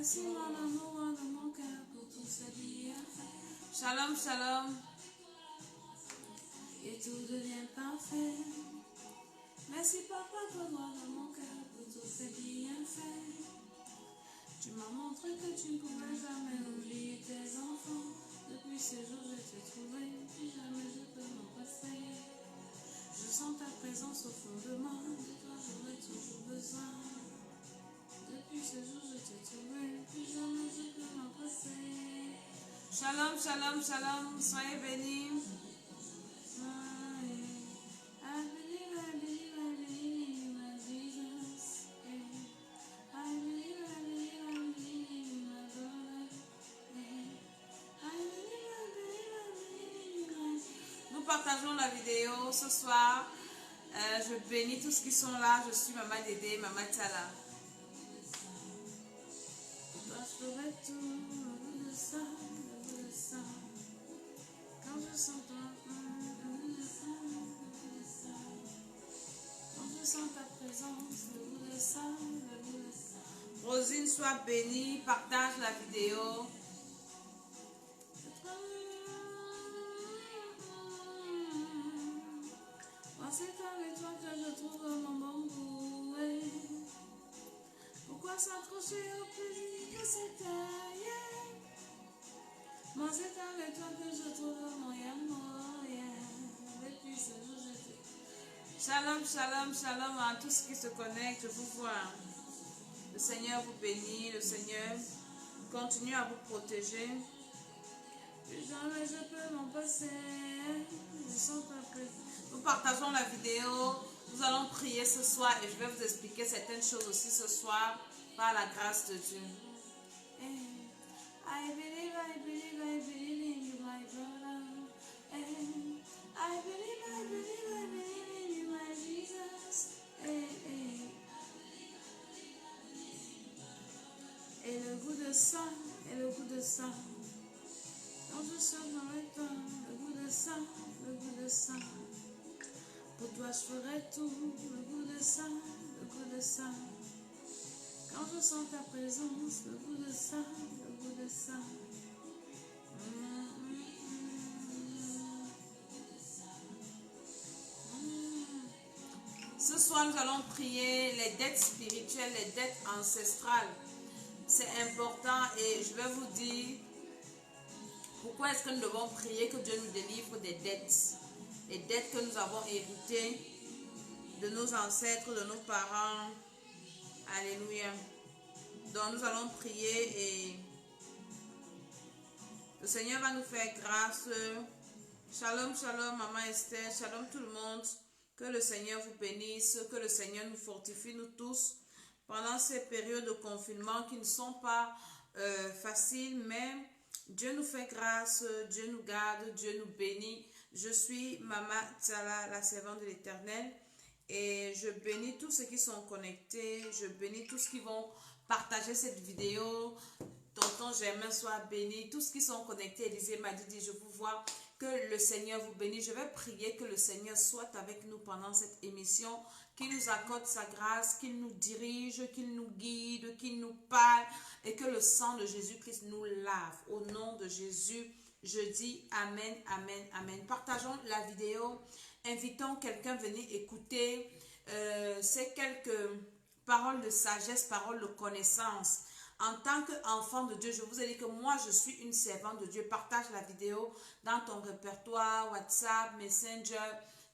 Merci mon amour dans mon cœur pour tout ce bienfait. Shalom, shalom. Et tout devient parfait. Merci papa pour moi dans mon cœur pour tout ce bienfait. Tu m'as montré que tu ne pouvais jamais oublier tes enfants. Depuis ce jour je t'ai trouvé, plus jamais je peux m'en passer. Je sens ta présence au fond de moi, de toi j'aurai toujours besoin. Depuis ce jour je t'ai trouvé, plus jamais je peux m'en passer. Shalom, shalom, shalom, soyez bénis. I believe, I believe, I believe, my Jesus. I believe, I believe, I believe, my brother. I believe, I believe, I believe, my... Nous partageons la vidéo ce soir. Je bénis tous ceux qui sont là. Je suis Maman Dédé, Maman Tala. Toi, je ferai tout, le goût de ça, le goût de ça. Quand je sens toi, le goût de ça, le goût de ça. Quand je sens ta présence, le goût de ça, le goût de ça. Rosine, sois bénie, partage la vidéo. Moi, c'est avec toi que je trouve mon bon goût. Pourquoi s'accrocher au plaisir que c'était hier? Moi, c'est avec toi que je trouve mon amour. Depuis ce jour, je te... Shalom, shalom, shalom à tous ceux qui se connectent. Je vous vois. Le Seigneur vous bénit. Le Seigneur continue à vous protéger. Plus jamais je peux m'en passer. Je sens ta présence. Nous partageons la vidéo. Nous allons prier ce soir et je vais vous expliquer certaines choses aussi ce soir par la grâce de Dieu. I believe, I believe, I believe in you, my brother. I believe, I believe, I believe in you, my Jesus. Et le goût de ça, et le goût de ça. Quand je sors avec toi, le goût de ça, le goût de ça. Pour toi je ferai tout, le goût de ça, le goût de ça. Quand je sens ta présence, le goût de ça, le goût de ça. Ce soir nous allons prier les dettes spirituelles, les dettes ancestrales. C'est important et je vais vous dire pourquoi est-ce que nous devons prier que Dieu nous délivre des dettes. Les dettes que nous avons héritées de nos ancêtres, de nos parents. Alléluia. Donc nous allons prier et le Seigneur va nous faire grâce. Shalom, shalom, Maman Esther. Shalom tout le monde. Que le Seigneur vous bénisse. Que le Seigneur nous fortifie, nous tous, pendant ces périodes de confinement qui ne sont pas faciles, mais Dieu nous fait grâce, Dieu nous garde, Dieu nous bénit. Je suis Maman Tala, la servante de l'Éternel, et je bénis tous ceux qui sont connectés, je bénis tous ceux qui vont partager cette vidéo. Tonton Germain soit béni, tous ceux qui sont connectés. Élisée m'a dit, je vous vois, que le Seigneur vous bénisse. Je vais prier que le Seigneur soit avec nous pendant cette émission, qu'il nous accorde sa grâce, qu'il nous dirige, qu'il nous guide, qu'il nous parle et que le sang de Jésus-Christ nous lave. Au nom de Jésus, je dis Amen, Amen, Amen. Partageons la vidéo, invitons quelqu'un à venir écouter ces quelques paroles de sagesse, paroles de connaissance. En tant qu'enfant de Dieu, je vous ai dit que moi, je suis une servante de Dieu. Partage la vidéo dans ton répertoire, WhatsApp, Messenger.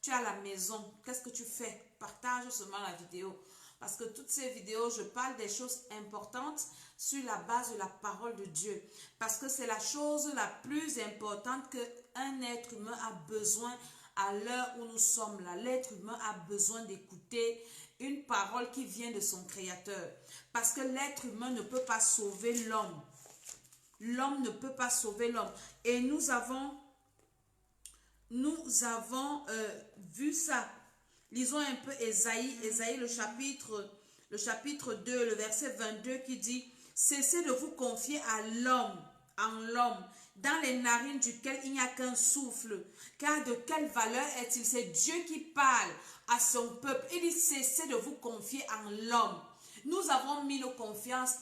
Tu es à la maison. Qu'est-ce que tu fais? Partage seulement la vidéo. Parce que toutes ces vidéos, je parle des choses importantes sur la base de la parole de Dieu. Parce que c'est la chose la plus importante qu'un être humain a besoin à l'heure où nous sommes là. L'être humain a besoin d'écouter une parole qui vient de son Créateur. Parce que l'être humain ne peut pas sauver l'homme. L'homme ne peut pas sauver l'homme. Et nous avons vu ça. Lisons un peu Ésaïe, le chapitre 2, le verset 22 qui dit « Cessez de vous confier à l'homme, en l'homme, dans les narines duquel il n'y a qu'un souffle. Car de quelle valeur est-il? » C'est Dieu qui parle à son peuple. Il dit « Cessez de vous confier en l'homme. » Nous avons mis nos confiances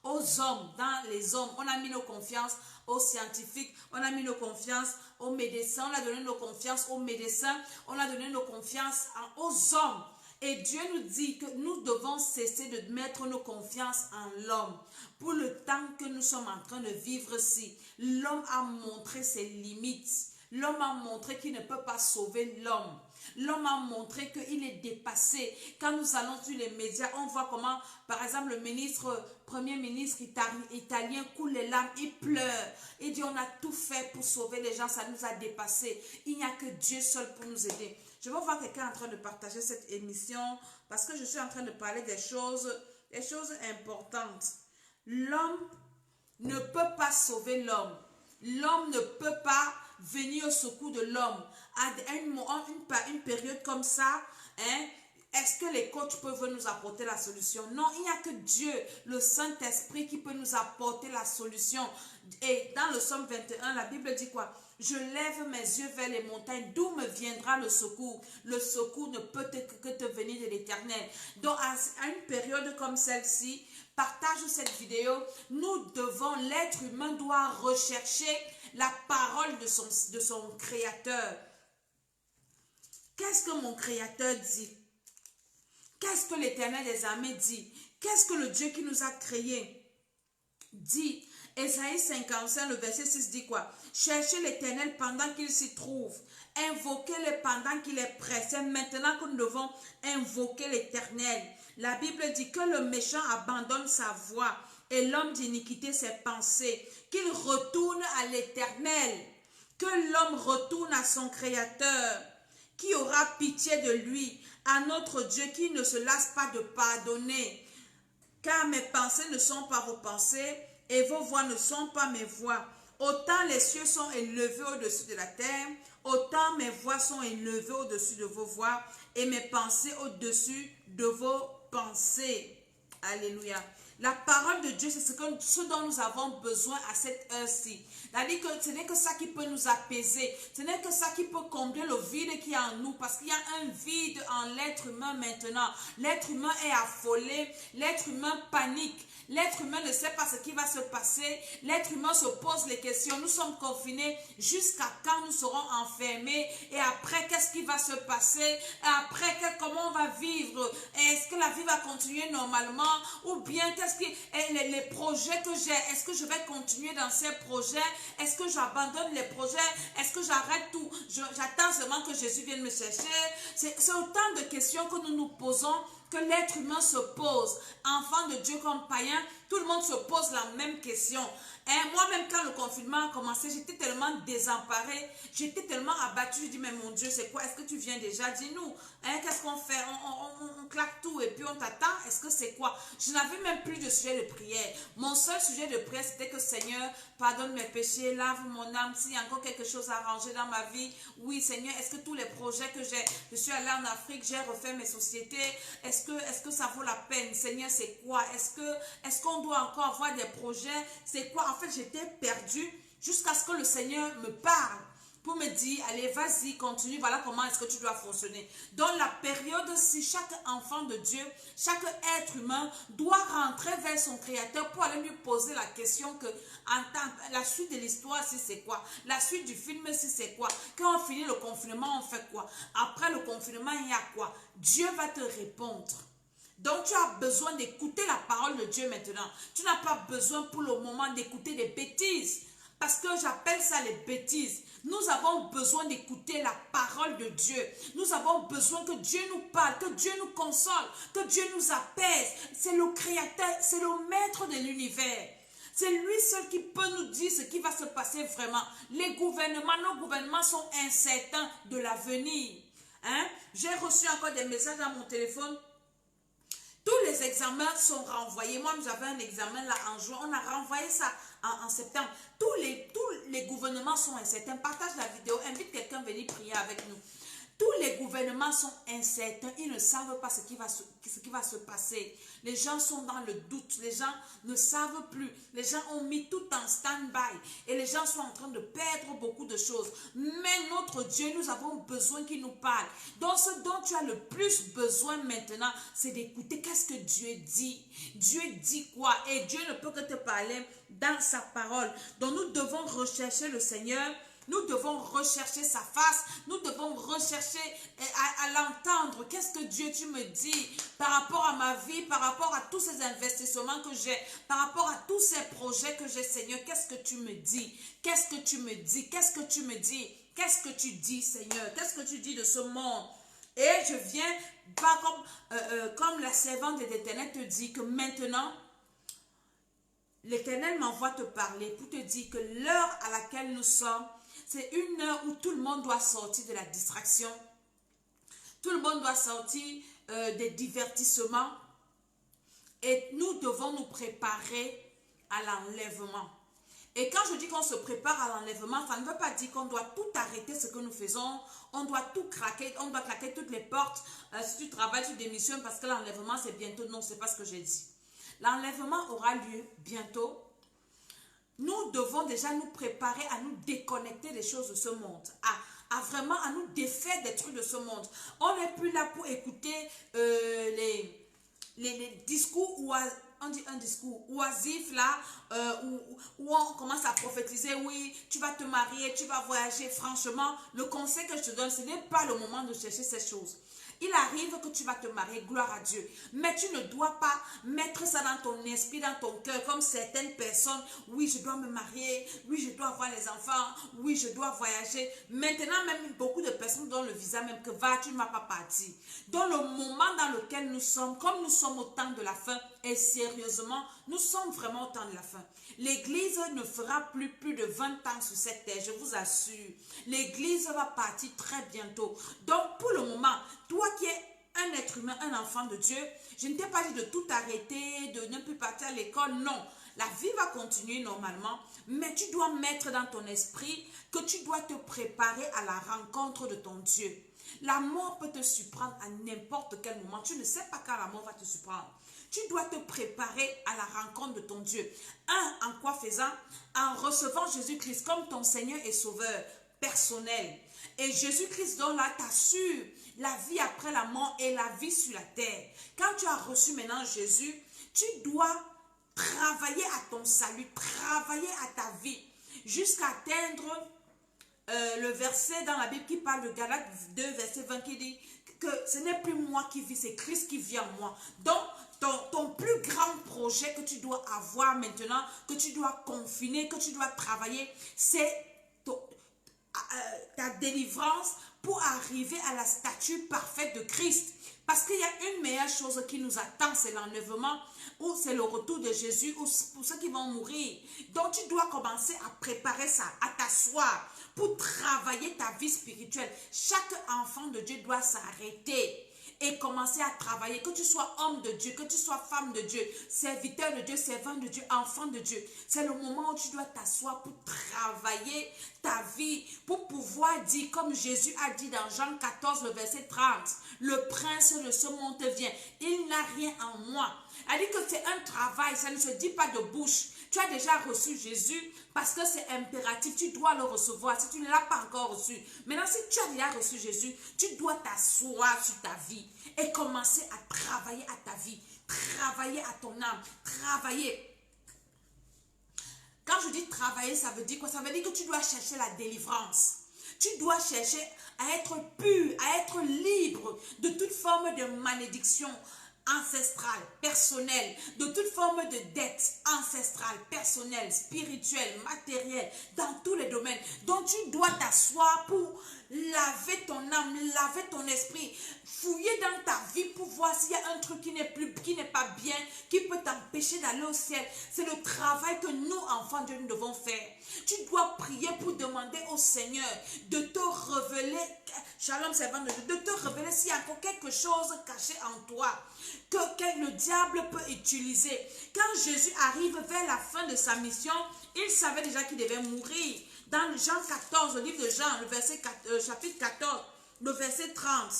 aux hommes, dans les hommes. On a mis nos confiances aux scientifiques, on a mis nos confiances aux médecins, on a donné nos confiances aux médecins, on a donné nos confiances aux hommes. Et Dieu nous dit que nous devons cesser de mettre nos confiances en l'homme. Pour le temps que nous sommes en train de vivre ici, l'homme a montré ses limites. L'homme a montré qu'il ne peut pas sauver l'homme. L'homme a montré qu'il est dépassé. Quand nous allons sur les médias, on voit comment, par exemple, le premier ministre italien coule les larmes, il pleure. Il dit, on a tout fait pour sauver les gens, ça nous a dépassé. Il n'y a que Dieu seul pour nous aider. Je vais voir quelqu'un en train de partager cette émission parce que je suis en train de parler des choses importantes. L'homme ne peut pas sauver l'homme. L'homme ne peut pas venir au secours de l'homme. À une période comme ça, hein, est-ce que les coachs peuvent nous apporter la solution? Non, il n'y a que Dieu, le Saint-Esprit, qui peut nous apporter la solution. Et dans le Psaume 21, la Bible dit quoi? Je lève mes yeux vers les montagnes, d'où me viendra le secours? Le secours ne peut que te venir de l'Éternel. Donc, à une période comme celle-ci, partage cette vidéo. L'être humain doit rechercher la parole de son Créateur. Qu'est-ce que mon Créateur dit? Qu'est-ce que l'Éternel des armées dit? Qu'est-ce que le Dieu qui nous a créés dit? Ésaïe 55, le verset 6 dit quoi? Cherchez l'Éternel pendant qu'il s'y trouve. Invoquez-le pendant qu'il est prêt. C'est maintenant que nous devons invoquer l'Éternel. La Bible dit que le méchant abandonne sa voie et l'homme d'iniquité ses pensées. Qu'il retourne à l'Éternel. Que l'homme retourne à son Créateur. Qui aura pitié de lui? À notre Dieu qui ne se lasse pas de pardonner. Car mes pensées ne sont pas vos pensées et vos voix ne sont pas mes voix. Autant les cieux sont élevés au-dessus de la terre, autant mes voix sont élevées au-dessus de vos voix et mes pensées au-dessus de vos pensées. Alléluia. La parole de Dieu, c'est ce dont nous avons besoin à cette heure-ci. C'est-à-dire que ce n'est que ça qui peut nous apaiser. Ce n'est que ça qui peut combler le vide qui est en nous. Parce qu'il y a un vide en l'être humain maintenant. L'être humain est affolé. L'être humain panique. L'être humain ne sait pas ce qui va se passer. L'être humain se pose les questions. Nous sommes confinés jusqu'à quand nous serons enfermés. Et après, qu'est-ce qui va se passer? Et après, comment on va vivre? Est-ce que la vie va continuer normalement? Ou bien, les projets que j'ai, est-ce que je vais continuer dans ces projets? Est-ce que j'abandonne les projets? Est-ce que j'arrête tout? J'attends seulement que Jésus vienne me chercher. C'est autant de questions que nous nous posons, que l'être humain se pose. Enfant de Dieu comme païen, tout le monde se pose la même question. Moi-même, quand le confinement a commencé, j'étais tellement désemparée, j'étais tellement abattue. Je dis, mais mon Dieu, c'est quoi? Est-ce que tu viens déjà? Dis-nous. Qu'est-ce qu'on fait? On claque tout et puis on t'attend. Est-ce que c'est quoi? Je n'avais même plus de sujet de prière. Mon seul sujet de prière, c'était que Seigneur, pardonne mes péchés, lave mon âme. S'il y a encore quelque chose à arranger dans ma vie, oui, Seigneur, est-ce que tous les projets que j'ai, je suis allée en Afrique, j'ai refait mes sociétés, est-ce que ça vaut la peine? Seigneur, c'est quoi? Est-ce qu'on doit encore avoir des projets? C'est quoi? En fait, j'étais perdue jusqu'à ce que le Seigneur me parle pour me dire, allez, vas-y, continue, voilà comment est-ce que tu dois fonctionner. Dans la période, si chaque enfant de Dieu, chaque être humain doit rentrer vers son Créateur pour aller lui poser la question que, la suite de l'histoire, si c'est quoi? La suite du film, si c'est quoi? Quand on finit le confinement, on fait quoi? Après le confinement, il y a quoi? Dieu va te répondre. Donc, tu as besoin d'écouter la parole de Dieu maintenant. Tu n'as pas besoin pour le moment d'écouter des bêtises. Parce que j'appelle ça les bêtises. Nous avons besoin d'écouter la parole de Dieu. Nous avons besoin que Dieu nous parle, que Dieu nous console, que Dieu nous apaise. C'est le Créateur, c'est le Maître de l'univers. C'est lui seul qui peut nous dire ce qui va se passer vraiment. Les gouvernements, nos gouvernements sont incertains de l'avenir. J'ai reçu encore des messages dans mon téléphone. Tous les examens sont renvoyés. Moi, j'avais un examen là en juin. On a renvoyé ça en septembre. Tous les gouvernements sont incertains. Partage la vidéo. Invite quelqu'un à venir prier avec nous. tous les gouvernements sont incertains. Ils ne savent pas ce qui va se passer. Les gens sont dans le doute. Les gens ne savent plus. Les gens ont mis tout en stand-by. Et les gens sont en train de perdre beaucoup de choses. Mais notre Dieu, nous avons besoin qu'il nous parle. Donc ce dont tu as le plus besoin maintenant, c'est d'écouter qu'est-ce que Dieu dit. Dieu dit quoi? Et Dieu ne peut que te parler dans sa parole. Donc nous devons rechercher le Seigneur. Nous devons rechercher sa face. Nous devons rechercher à l'entendre. Qu'est-ce que Dieu, tu me dis par rapport à ma vie, par rapport à tous ces investissements que j'ai, par rapport à tous ces projets que j'ai, Seigneur. Qu'est-ce que tu me dis? Qu'est-ce que tu me dis? Qu'est-ce que tu me dis? Qu'est-ce que tu dis, Seigneur? Qu'est-ce que tu dis de ce monde? Et je viens, pas comme la servante de l'Éternel te dit que maintenant, l'Éternel m'envoie te parler pour te dire que l'heure à laquelle nous sommes, c'est une heure où tout le monde doit sortir de la distraction. Tout le monde doit sortir des divertissements. Et nous devons nous préparer à l'enlèvement. Et quand je dis qu'on se prépare à l'enlèvement, ça ne veut pas dire qu'on doit tout arrêter ce que nous faisons. On doit tout craquer, on doit claquer toutes les portes. Si tu travailles, tu démissionnes parce que l'enlèvement c'est bientôt. Non, ce n'est pas ce que j'ai dit. L'enlèvement aura lieu bientôt. Nous devons déjà nous préparer à nous déconnecter des choses de ce monde, à vraiment à nous défaire des trucs de ce monde. On n'est plus là pour écouter les discours on dit un discours oisif là, où on commence à prophétiser, oui, tu vas te marier, tu vas voyager. Franchement, le conseil que je te donne, ce n'est pas le moment de chercher ces choses. Il arrive que tu vas te marier, gloire à Dieu. Mais tu ne dois pas mettre ça dans ton esprit, dans ton cœur, comme certaines personnes. Oui, je dois me marier. Oui, je dois avoir les enfants. Oui, je dois voyager. Maintenant, même beaucoup de personnes donnent le visa, même que va, tu ne vas pas partir. Dans le moment dans lequel nous sommes, comme nous sommes au temps de la fin, et sérieusement, nous sommes vraiment au temps de la fin. L'Église ne fera plus de 20 ans sur cette terre, je vous assure. L'Église va partir très bientôt. Donc, pour le moment, toi qui es un être humain, un enfant de Dieu, je ne t'ai pas dit de tout arrêter, de ne plus partir à l'école, non. La vie va continuer normalement, mais tu dois mettre dans ton esprit que tu dois te préparer à la rencontre de ton Dieu. La mort peut te surprendre à n'importe quel moment. Tu ne sais pas quand la mort va te surprendre. Tu dois te préparer à la rencontre de ton Dieu. En quoi faisant? En recevant Jésus-Christ comme ton Seigneur et Sauveur personnel. Et Jésus-Christ donc là t'assure la vie après la mort et la vie sur la terre. Quand tu as reçu maintenant Jésus, tu dois travailler à ton salut, travailler à ta vie, jusqu'à atteindre le verset dans la Bible qui parle de Galates 2, verset 20, qui dit que ce n'est plus moi qui vis, c'est Christ qui vit en moi. Donc, ton plus grand projet que tu dois avoir maintenant, que tu dois confiner, que tu dois travailler, c'est ta délivrance pour arriver à la stature parfaite de Christ. Parce qu'il y a une meilleure chose qui nous attend, c'est l'enlèvement, ou c'est le retour de Jésus, ou pour ceux qui vont mourir. Donc tu dois commencer à préparer ça, à t'asseoir, pour travailler ta vie spirituelle. Chaque enfant de Dieu doit s'arrêter et commencer à travailler. Que tu sois homme de Dieu, que tu sois femme de Dieu, serviteur de Dieu, servant de Dieu, enfant de Dieu. C'est le moment où tu dois t'asseoir pour travailler ta vie, pour pouvoir dire, comme Jésus a dit dans Jean 14, le verset 30, le prince de ce monde vient, il n'a rien en moi. Elle dit que c'est un travail, ça ne se dit pas de bouche. Tu as déjà reçu Jésus parce que c'est impératif, tu dois le recevoir si tu ne l'as pas encore reçu. Maintenant, si tu as déjà reçu Jésus, tu dois t'asseoir sur ta vie et commencer à travailler à ta vie, travailler à ton âme, travailler. Quand je dis travailler, ça veut dire quoi? Ça veut dire que tu dois chercher la délivrance. Tu dois chercher à être pur, à être libre de toute forme de malédiction ancestrale, personnelle, de toute forme de dette ancestrale, personnelle, spirituelle, matérielle, dans tous les domaines. Donc tu dois t'asseoir pour laver ton âme, laver ton esprit, fouiller dans ta vie pour voir s'il y a un truc qui n'est pas bien, qui peut t'empêcher d'aller au ciel. C'est le travail que nous, enfants de Dieu, nous devons faire. Tu dois prier pour demander au Seigneur de te révéler, Shalom servant de Dieu, de te révéler s'il y a encore quelque chose caché en toi que le diable peut utiliser. Quand Jésus arrive vers la fin de sa mission, il savait déjà qu'il devait mourir. Dans Jean 14, le livre de Jean, le verset chapitre 14, le verset 30.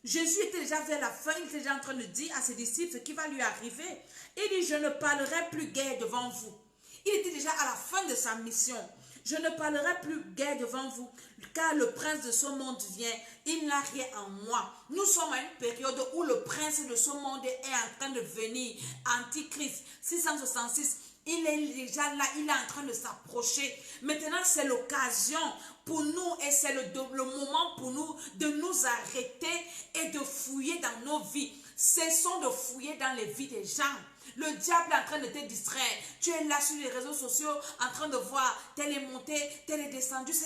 Jésus était déjà vers la fin, il était déjà en train de dire à ses disciples ce qui va lui arriver. Il dit, je ne parlerai plus guère devant vous. Il était déjà à la fin de sa mission. Je ne parlerai plus guère devant vous, car le prince de ce monde vient. Il n'a rien en moi. Nous sommes à une période où le prince de ce monde est en train de venir. Antichrist, 666. Il est déjà là, il est en train de s'approcher. Maintenant, c'est l'occasion pour nous et c'est le moment pour nous de nous arrêter et de fouiller dans nos vies. Cessons de fouiller dans les vies des gens. Le diable est en train de te distraire. Tu es là sur les réseaux sociaux en train de voir tel est monté, tel est descendu. Ce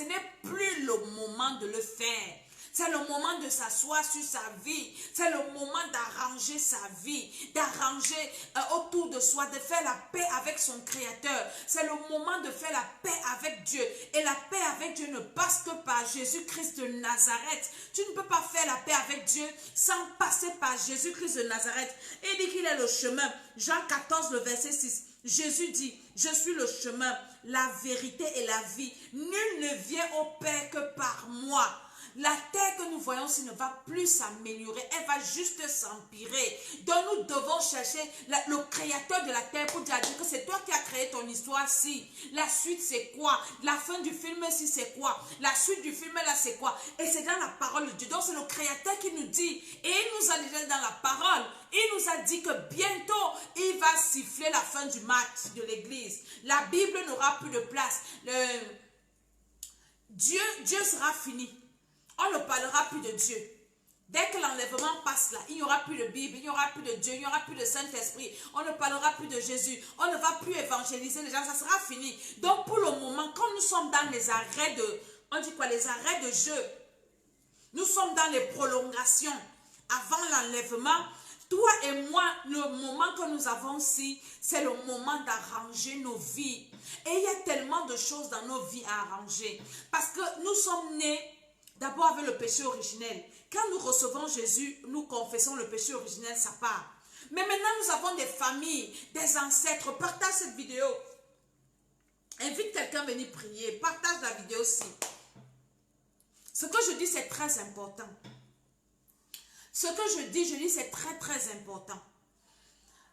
n'est plus le moment de le faire. C'est le moment de s'asseoir sur sa vie. C'est le moment d'arranger sa vie, d'arranger autour de soi, de faire la paix avec son Créateur. C'est le moment de faire la paix avec Dieu. Et la paix avec Dieu ne passe que par Jésus-Christ de Nazareth. Tu ne peux pas faire la paix avec Dieu sans passer par Jésus-Christ de Nazareth. Et il dit qu'il est le chemin. Jean 14, le verset 6. Jésus dit, je suis le chemin, la vérité et la vie. Nul ne vient au Père que par moi. La terre que nous voyons ici ne va plus s'améliorer, elle va juste s'empirer. Donc nous devons chercher le créateur de la terre pour dire à Dieu que c'est toi qui as créé ton histoire si. La suite c'est quoi? La fin du film si c'est quoi? La suite du film là c'est quoi? Et c'est dans la parole de Dieu. Donc c'est le créateur qui nous dit, et il nous a déjà dans la parole, il nous a dit que bientôt il va siffler la fin du match de l'église. La Bible n'aura plus de place. Dieu sera fini. On ne parlera plus de Dieu. Dès que l'enlèvement passe là, il n'y aura plus de Bible, il n'y aura plus de Dieu, il n'y aura plus de Saint-Esprit. On ne parlera plus de Jésus. On ne va plus évangéliser les gens, ça sera fini. Donc pour le moment, quand nous sommes dans les arrêts de, on dit quoi, les arrêts de jeu, nous sommes dans les prolongations avant l'enlèvement. Toi et moi, le moment que nous avons ici, c'est le moment d'arranger nos vies. Et il y a tellement de choses dans nos vies à arranger. Parce que nous sommes nés d'abord avec le péché originel. Quand nous recevons Jésus, nous confessons le péché originel, ça part. Mais maintenant, nous avons des familles, des ancêtres. Partage cette vidéo. Invite quelqu'un à venir prier. Partage la vidéo aussi. Ce que je dis, c'est très important. Ce que je dis, c'est très, très important.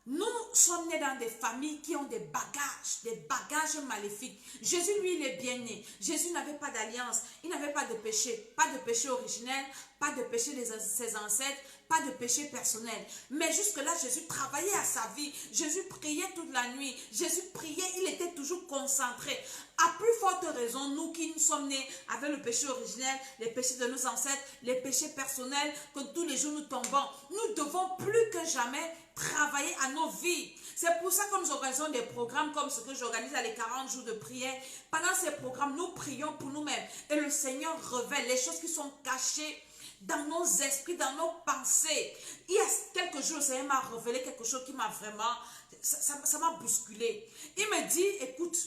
Nous sommes nés dans des familles qui ont des bagages maléfiques. Jésus, lui, il est bien né. Jésus n'avait pas d'alliance, il n'avait pas de péché originel, pas de péché de ses ancêtres, pas de péché personnel. Mais jusque-là, Jésus travaillait à sa vie. Jésus priait toute la nuit. Jésus priait, il était toujours concentré. À plus forte raison, nous qui nous sommes nés avec le péché originel, les péchés de nos ancêtres, les péchés personnels, que tous les jours nous tombons, nous devons plus que jamais travailler à nos vies. C'est pour ça que nous organisons des programmes comme ce que j'organise à les 40 jours de prière. Pendant ces programmes, nous prions pour nous-mêmes. Et le Seigneur révèle les choses qui sont cachées dans nos esprits, dans nos pensées. Il y a quelques jours, le Seigneur m'a révélé quelque chose qui m'a vraiment, ça m'a bousculé. Il me dit, écoute,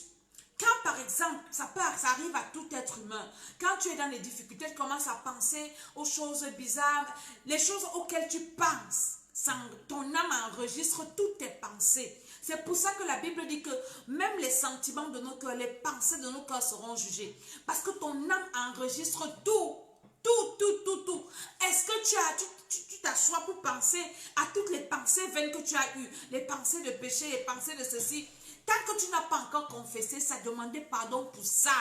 quand par exemple, ça arrive à tout être humain, quand tu es dans les difficultés, tu commences à penser aux choses bizarres, les choses auxquelles tu penses, ton âme enregistre toutes tes pensées. C'est pour ça que la Bible dit que même les sentiments de nos cœurs, les pensées de nos cœurs seront jugées. Parce que ton âme enregistre tout. Tout. Est-ce que tu t'assois pour penser à toutes les pensées vaines que tu as eues, les pensées de péché, les pensées de ceci? Tant que tu n'as pas encore confessé ça, demandé pardon pour ça,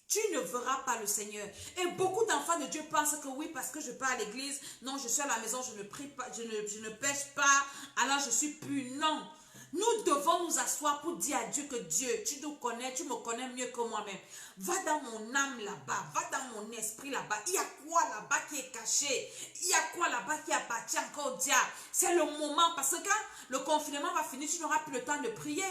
tu ne verras pas le Seigneur. Et beaucoup d'enfants de Dieu pensent que oui, parce que je pars à l'église, non, je suis à la maison, je ne prie pas, je ne pêche pas, alors je suis pur. Non. Nous devons nous asseoir pour dire à Dieu que Dieu, tu nous connais, tu me connais mieux que moi-même. Va dans mon âme là-bas, va dans mon esprit là-bas. Il y a quoi là-bas qui est caché? Il y a quoi là-bas qui appartient encore au diable? C'est le moment, parce que quand le confinement va finir, tu n'auras plus le temps de prier.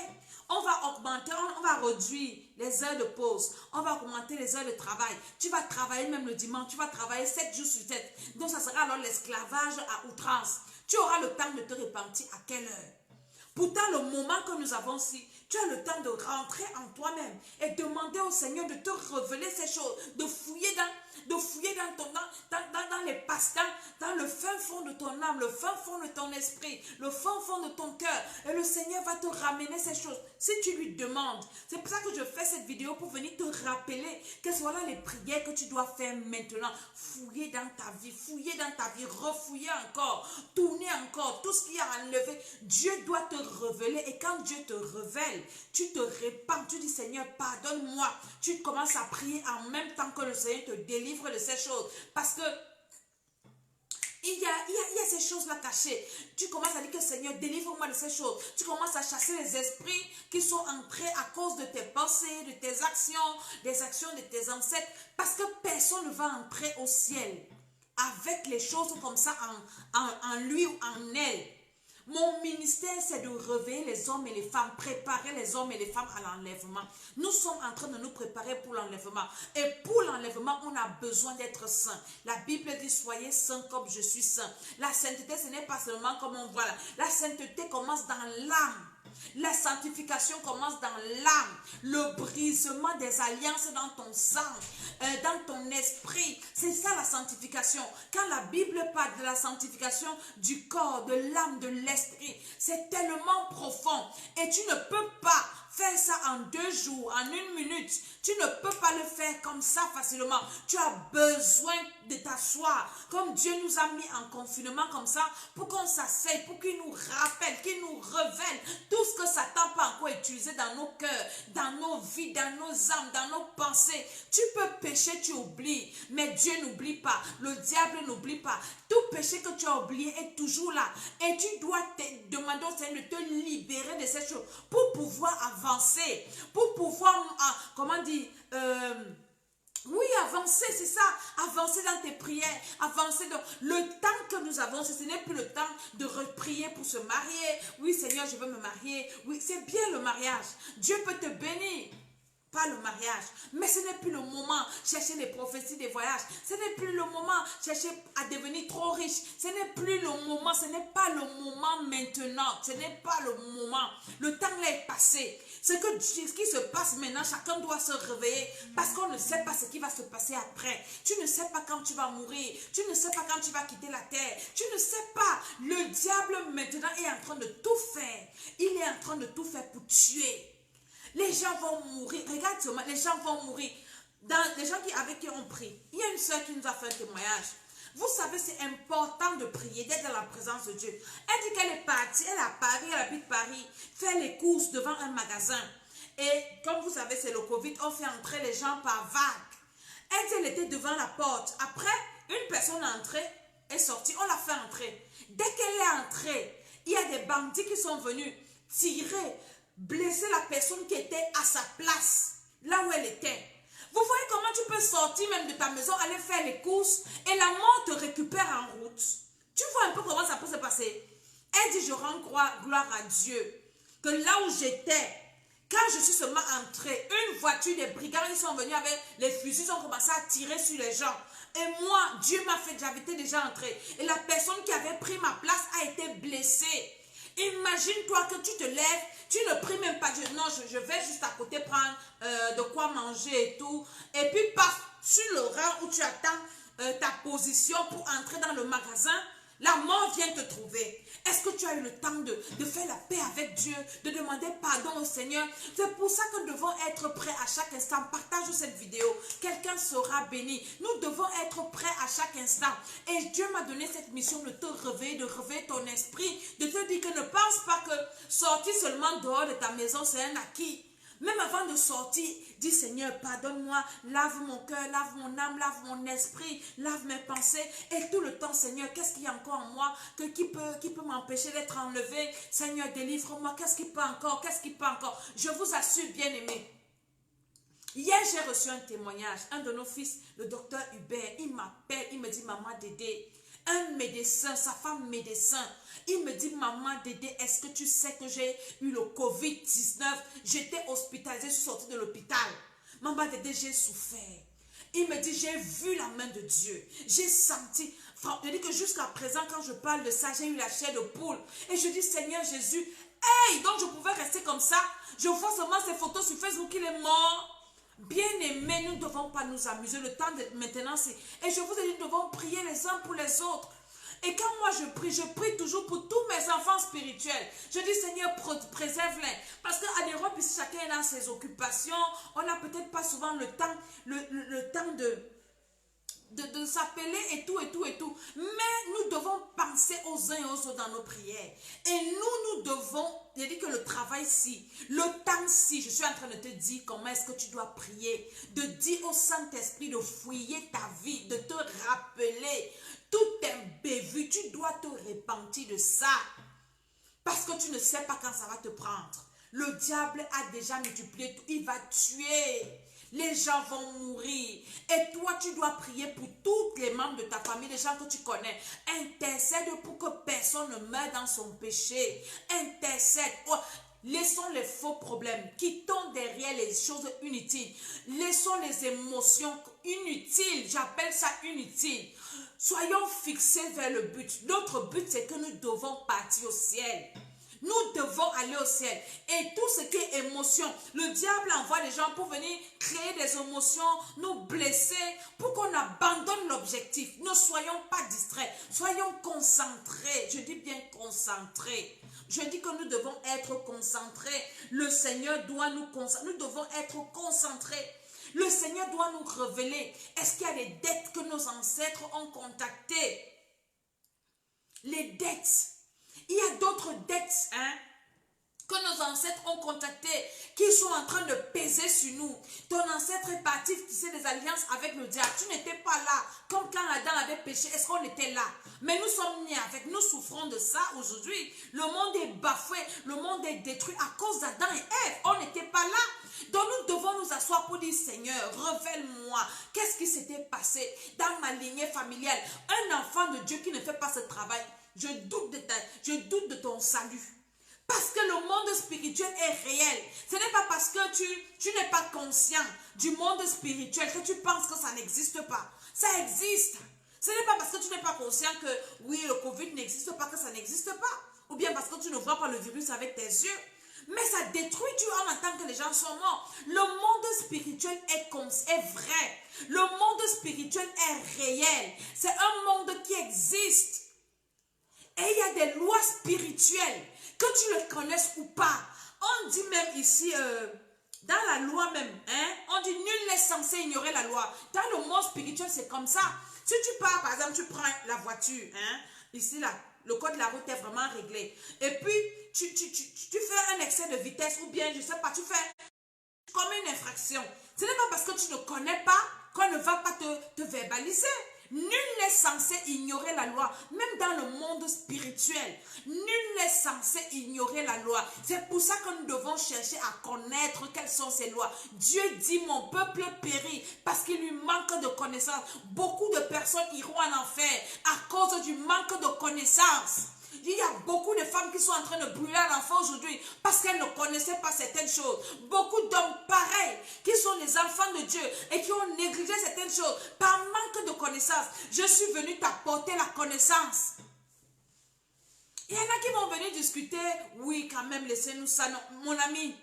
On va augmenter, on va réduire les heures de pause. On va augmenter les heures de travail. Tu vas travailler même le dimanche, tu vas travailler 7 jours sur 7. Donc ça sera alors l'esclavage à outrance. Tu auras le temps de te repentir à quelle heure? Pourtant, le moment que nous avons ici, tu as le temps de rentrer en toi-même et demander au Seigneur de te révéler ces choses, de fouiller dans ton âme, dans les passe-temps, dans le fin fond de ton âme, le fin fond de ton esprit, le fin fond de ton cœur. Et le le Seigneur va te ramener ces choses. Si tu lui demandes, c'est pour ça que je fais cette vidéo pour venir te rappeler quelles sont là les prières que tu dois faire maintenant. Fouiller dans ta vie, refouiller encore, tourner encore, tout ce qui a enlevé. Dieu doit te révéler et quand Dieu te révèle, tu te répands, tu dis Seigneur, pardonne-moi. Tu commences à prier en même temps que le Seigneur te délivre de ces choses. Parce que il y a ces choses-là cachées. Tu commences à dire que Seigneur, délivre-moi de ces choses. Tu commences à chasser les esprits qui sont entrés à cause de tes pensées, de tes actions, des actions de tes ancêtres. Parce que personne ne va entrer au ciel avec les choses comme ça en lui ou en elle. Mon ministère, c'est de réveiller les hommes et les femmes, préparer les hommes et les femmes à l'enlèvement. Nous sommes en train de nous préparer pour l'enlèvement. Et pour l'enlèvement, on a besoin d'être saint. La Bible dit, soyez saints comme je suis saint. La sainteté, ce n'est pas seulement comme on voit là. La sainteté commence dans l'âme. La sanctification commence dans l'âme, le brisement des alliances dans ton sang, dans ton esprit. C'est ça la sanctification. Quand la Bible parle de la sanctification du corps, de l'âme, de l'esprit, c'est tellement profond. Et tu ne peux pas faire ça en 2 jours, en 1 minute. Tu ne peux pas le faire comme ça facilement. Tu as besoin de t'asseoir. Comme Dieu nous a mis en confinement comme ça, pour qu'on s'asseye, pour qu'il nous rappelle, qu'il nous révèle tout ce que Satan peut encore utiliser dans nos cœurs, dans nos vies, dans nos âmes, dans nos pensées. Tu peux pécher, tu oublies. Mais Dieu n'oublie pas. Le diable n'oublie pas. Tout péché que tu as oublié est toujours là. Et tu dois te demander au Seigneur de te libérer de ces choses pour pouvoir avancer. Pour pouvoir, comment dire, oui, avancer, c'est ça. Avancer dans tes prières. Avancer dans le temps que nous avons. Ce n'est plus le temps de prier pour se marier. Oui, Seigneur, je veux me marier. Oui, c'est bien le mariage. Dieu peut te bénir. Pas le mariage. Mais ce n'est plus le moment chercher les prophéties des voyages. Ce n'est plus le moment chercher à devenir trop riche. Ce n'est plus le moment. Ce n'est pas le moment maintenant. Ce n'est pas le moment. Le temps là est passé. Ce qui se passe maintenant, chacun doit se réveiller parce qu'on ne sait pas ce qui va se passer après. Tu ne sais pas quand tu vas mourir. Tu ne sais pas quand tu vas quitter la terre. Tu ne sais pas. Le diable maintenant est en train de tout faire. Il est en train de tout faire pour tuer. Les gens vont mourir. Regarde seulement, les gens vont mourir. Les gens avec qui on prie. Il y a une soeur qui nous a fait un témoignage. Vous savez, c'est important de prier, d'être dans la présence de Dieu. Elle dit qu'elle est partie, elle est à Paris, elle habite Paris, faire les courses devant un magasin. Et comme vous savez, c'est le Covid, on fait entrer les gens par vague. Elle dit, elle était devant la porte. Après, une personne est entrée, est sortie, on l'a fait entrer. Dès qu'elle est entrée, il y a des bandits qui sont venus tirer, blesser la personne qui était à sa place, là où elle était. Vous voyez comment tu peux sortir même de ta maison, aller faire les courses et la mort te récupère en route. Tu vois un peu comment ça peut se passer. Elle dit, je rends gloire à Dieu que là où j'étais, quand je suis seulement entrée, une voiture des brigands, ils sont venus avec les fusils, ils ont commencé à tirer sur les gens. Et moi, Dieu m'a fait, j'étais déjà entrée. Et la personne qui avait pris ma place a été blessée. Imagine-toi que tu te lèves, tu ne pries même pas Dieu. Non, je vais juste à côté prendre de quoi manger et tout. Et puis, paf, sur le rang où tu attends ta position pour entrer dans le magasin, la mort vient te trouver. Est-ce que tu as eu le temps de faire la paix avec Dieu, de demander pardon au Seigneur? C'est pour ça que nous devons être prêts à chaque instant. Partage cette vidéo. Quelqu'un sera béni. Nous devons être prêts à chaque instant. Et Dieu m'a donné cette mission de te réveiller, de réveiller ton esprit, de te dire que ne pense pas que sortir seulement dehors de ta maison, c'est un acquis. Même avant de sortir, dis Seigneur, pardonne-moi, lave mon cœur, lave mon âme, lave mon esprit, lave mes pensées. Et tout le temps, Seigneur, qu'est-ce qu'il y a encore en moi qui peut m'empêcher d'être enlevé? Seigneur, délivre-moi. Qu'est-ce qui peut encore? Qu'est-ce qui peut encore? Je vous assure, bien-aimés. Hier, j'ai reçu un témoignage. Un de nos fils, le docteur Hubert, il m'appelle, il me dit, maman Dédé, un médecin, sa femme médecin, il me dit, maman Dédé, est-ce que tu sais que j'ai eu le Covid-19? J'étais hospitalisée, je suis sortie de l'hôpital. Maman Dédé, j'ai souffert. Il me dit, j'ai vu la main de Dieu. J'ai senti. Je dis que jusqu'à présent, quand je parle de ça, j'ai eu la chair de poule. Et je dis, Seigneur Jésus, hey, donc je pouvais rester comme ça. Je vois seulement ces photos sur Facebook, il est mort. Bien-aimés, nous ne devons pas nous amuser. Le temps de maintenant, c'est... Et je vous ai dit, nous devons prier les uns pour les autres. Et quand moi je prie toujours pour tous mes enfants spirituels. Je dis, Seigneur, préserve-les. Parce qu'en Europe, ici, chacun est dans ses occupations. On n'a peut-être pas souvent le temps, le temps de s'appeler et tout, et tout, et tout. Mais nous devons penser aux uns et aux autres dans nos prières. Et nous devons, je dis que le travail-ci, le temps-ci, je suis en train de te dire comment est-ce que tu dois prier, de dire au Saint-Esprit de fouiller ta vie, de te rappeler tout tes bévues. Tu dois te repentir de ça. Parce que tu ne sais pas quand ça va te prendre. Le diable a déjà multiplié tout. Il va tuer. Les gens vont mourir. Et toi, tu dois prier pour tous les membres de ta famille, les gens que tu connais. Intercède pour que personne ne meure dans son péché. Intercède. Oh, laissons les faux problèmes. Quittons derrière les choses inutiles. Laissons les émotions inutiles. J'appelle ça inutile. Soyons fixés vers le but. Notre but, c'est que nous devons partir au ciel. Nous devons aller au ciel. Et tout ce qui est émotion, le diable envoie des gens pour venir créer des émotions, nous blesser, pour qu'on abandonne l'objectif. Ne soyons pas distraits, soyons concentrés. Je dis bien concentrés. Je dis que nous devons être concentrés. Le Seigneur doit nous concentrer. Nous devons être concentrés. Le Seigneur doit nous révéler. Est-ce qu'il y a des dettes que nos ancêtres ont contactées? Les dettes. Il y a d'autres dettes que nos ancêtres ont contactées, qui sont en train de peser sur nous. Ton ancêtre est parti tisser des alliances avec le diable. Tu n'étais pas là. Comme quand Adam avait péché, est-ce qu'on était là? Mais nous sommes nés avec. Nous souffrons de ça aujourd'hui. Le monde est bafoué. Le monde est détruit à cause d'Adam et Ève. On n'était pas là. Donc nous devons nous asseoir pour dire, Seigneur, révèle-moi. Qu'est-ce qui s'était passé dans ma lignée familiale? Un enfant de Dieu qui ne fait pas ce travail, je doute de ton salut. Parce que le monde spirituel est réel. Ce n'est pas parce que tu n'es pas conscient du monde spirituel que tu penses que ça n'existe pas. Ça existe. Ce n'est pas parce que tu n'es pas conscient que oui, le Covid n'existe pas que ça n'existe pas. Ou bien parce que tu ne vois pas le virus avec tes yeux. Mais ça détruit du homme en tant que les gens sont morts. Le monde spirituel est vrai. Le monde spirituel est réel. C'est un monde qui existe. Et il y a des lois spirituelles, que tu les connaisses ou pas. On dit même ici, dans la loi même, on dit nul n'est censé ignorer la loi. Dans le monde spirituel, c'est comme ça. Si tu pars, par exemple, tu prends la voiture, ici, là, le code de la route est vraiment réglé. Et puis, tu fais un excès de vitesse ou bien, je ne sais pas, tu fais comme une infraction. Ce n'est pas parce que tu ne connais pas qu'on ne va pas te verbaliser. Nul n'est censé ignorer la loi, même dans le monde spirituel. Nul n'est censé ignorer la loi. C'est pour ça que nous devons chercher à connaître quelles sont ces lois. Dieu dit, mon peuple périt parce qu'il lui manque de connaissances. Beaucoup de personnes iront en enfer à cause du manque de connaissances. Il y a beaucoup de femmes qui sont en train de brûler à l'enfant aujourd'hui parce qu'elles ne connaissaient pas certaines choses. Beaucoup d'hommes pareils qui sont les enfants de Dieu et qui ont négligé certaines choses par manque de connaissance. Je suis venu t'apporter la connaissance. Il y en a qui vont venir discuter. Oui, quand même, laissez-nous ça. Non, mon ami,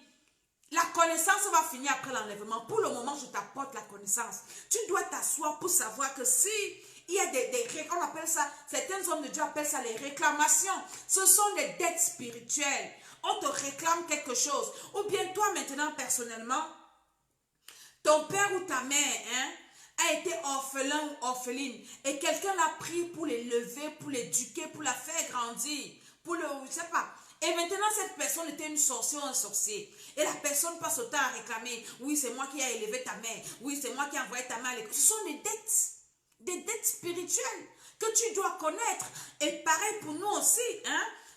la connaissance va finir après l'enlèvement. Pour le moment, je t'apporte la connaissance. Tu dois t'asseoir pour savoir que si il y a on appelle ça, certains hommes de Dieu appellent ça les réclamations. Ce sont des dettes spirituelles. On te réclame quelque chose. Ou bien toi maintenant personnellement, ton père ou ta mère a été orphelin ou orpheline et quelqu'un l'a pris pour l'élever, pour l'éduquer, pour la faire grandir, pour le, je sais pas. Et maintenant, cette personne était une sorcière ou un sorcier. Et la personne passe au temps à réclamer, oui, c'est moi qui ai élevé ta mère. Oui, c'est moi qui ai envoyé ta mère à l'école. Ce sont des dettes. Des dettes spirituelles que tu dois connaître. Et pareil pour nous aussi.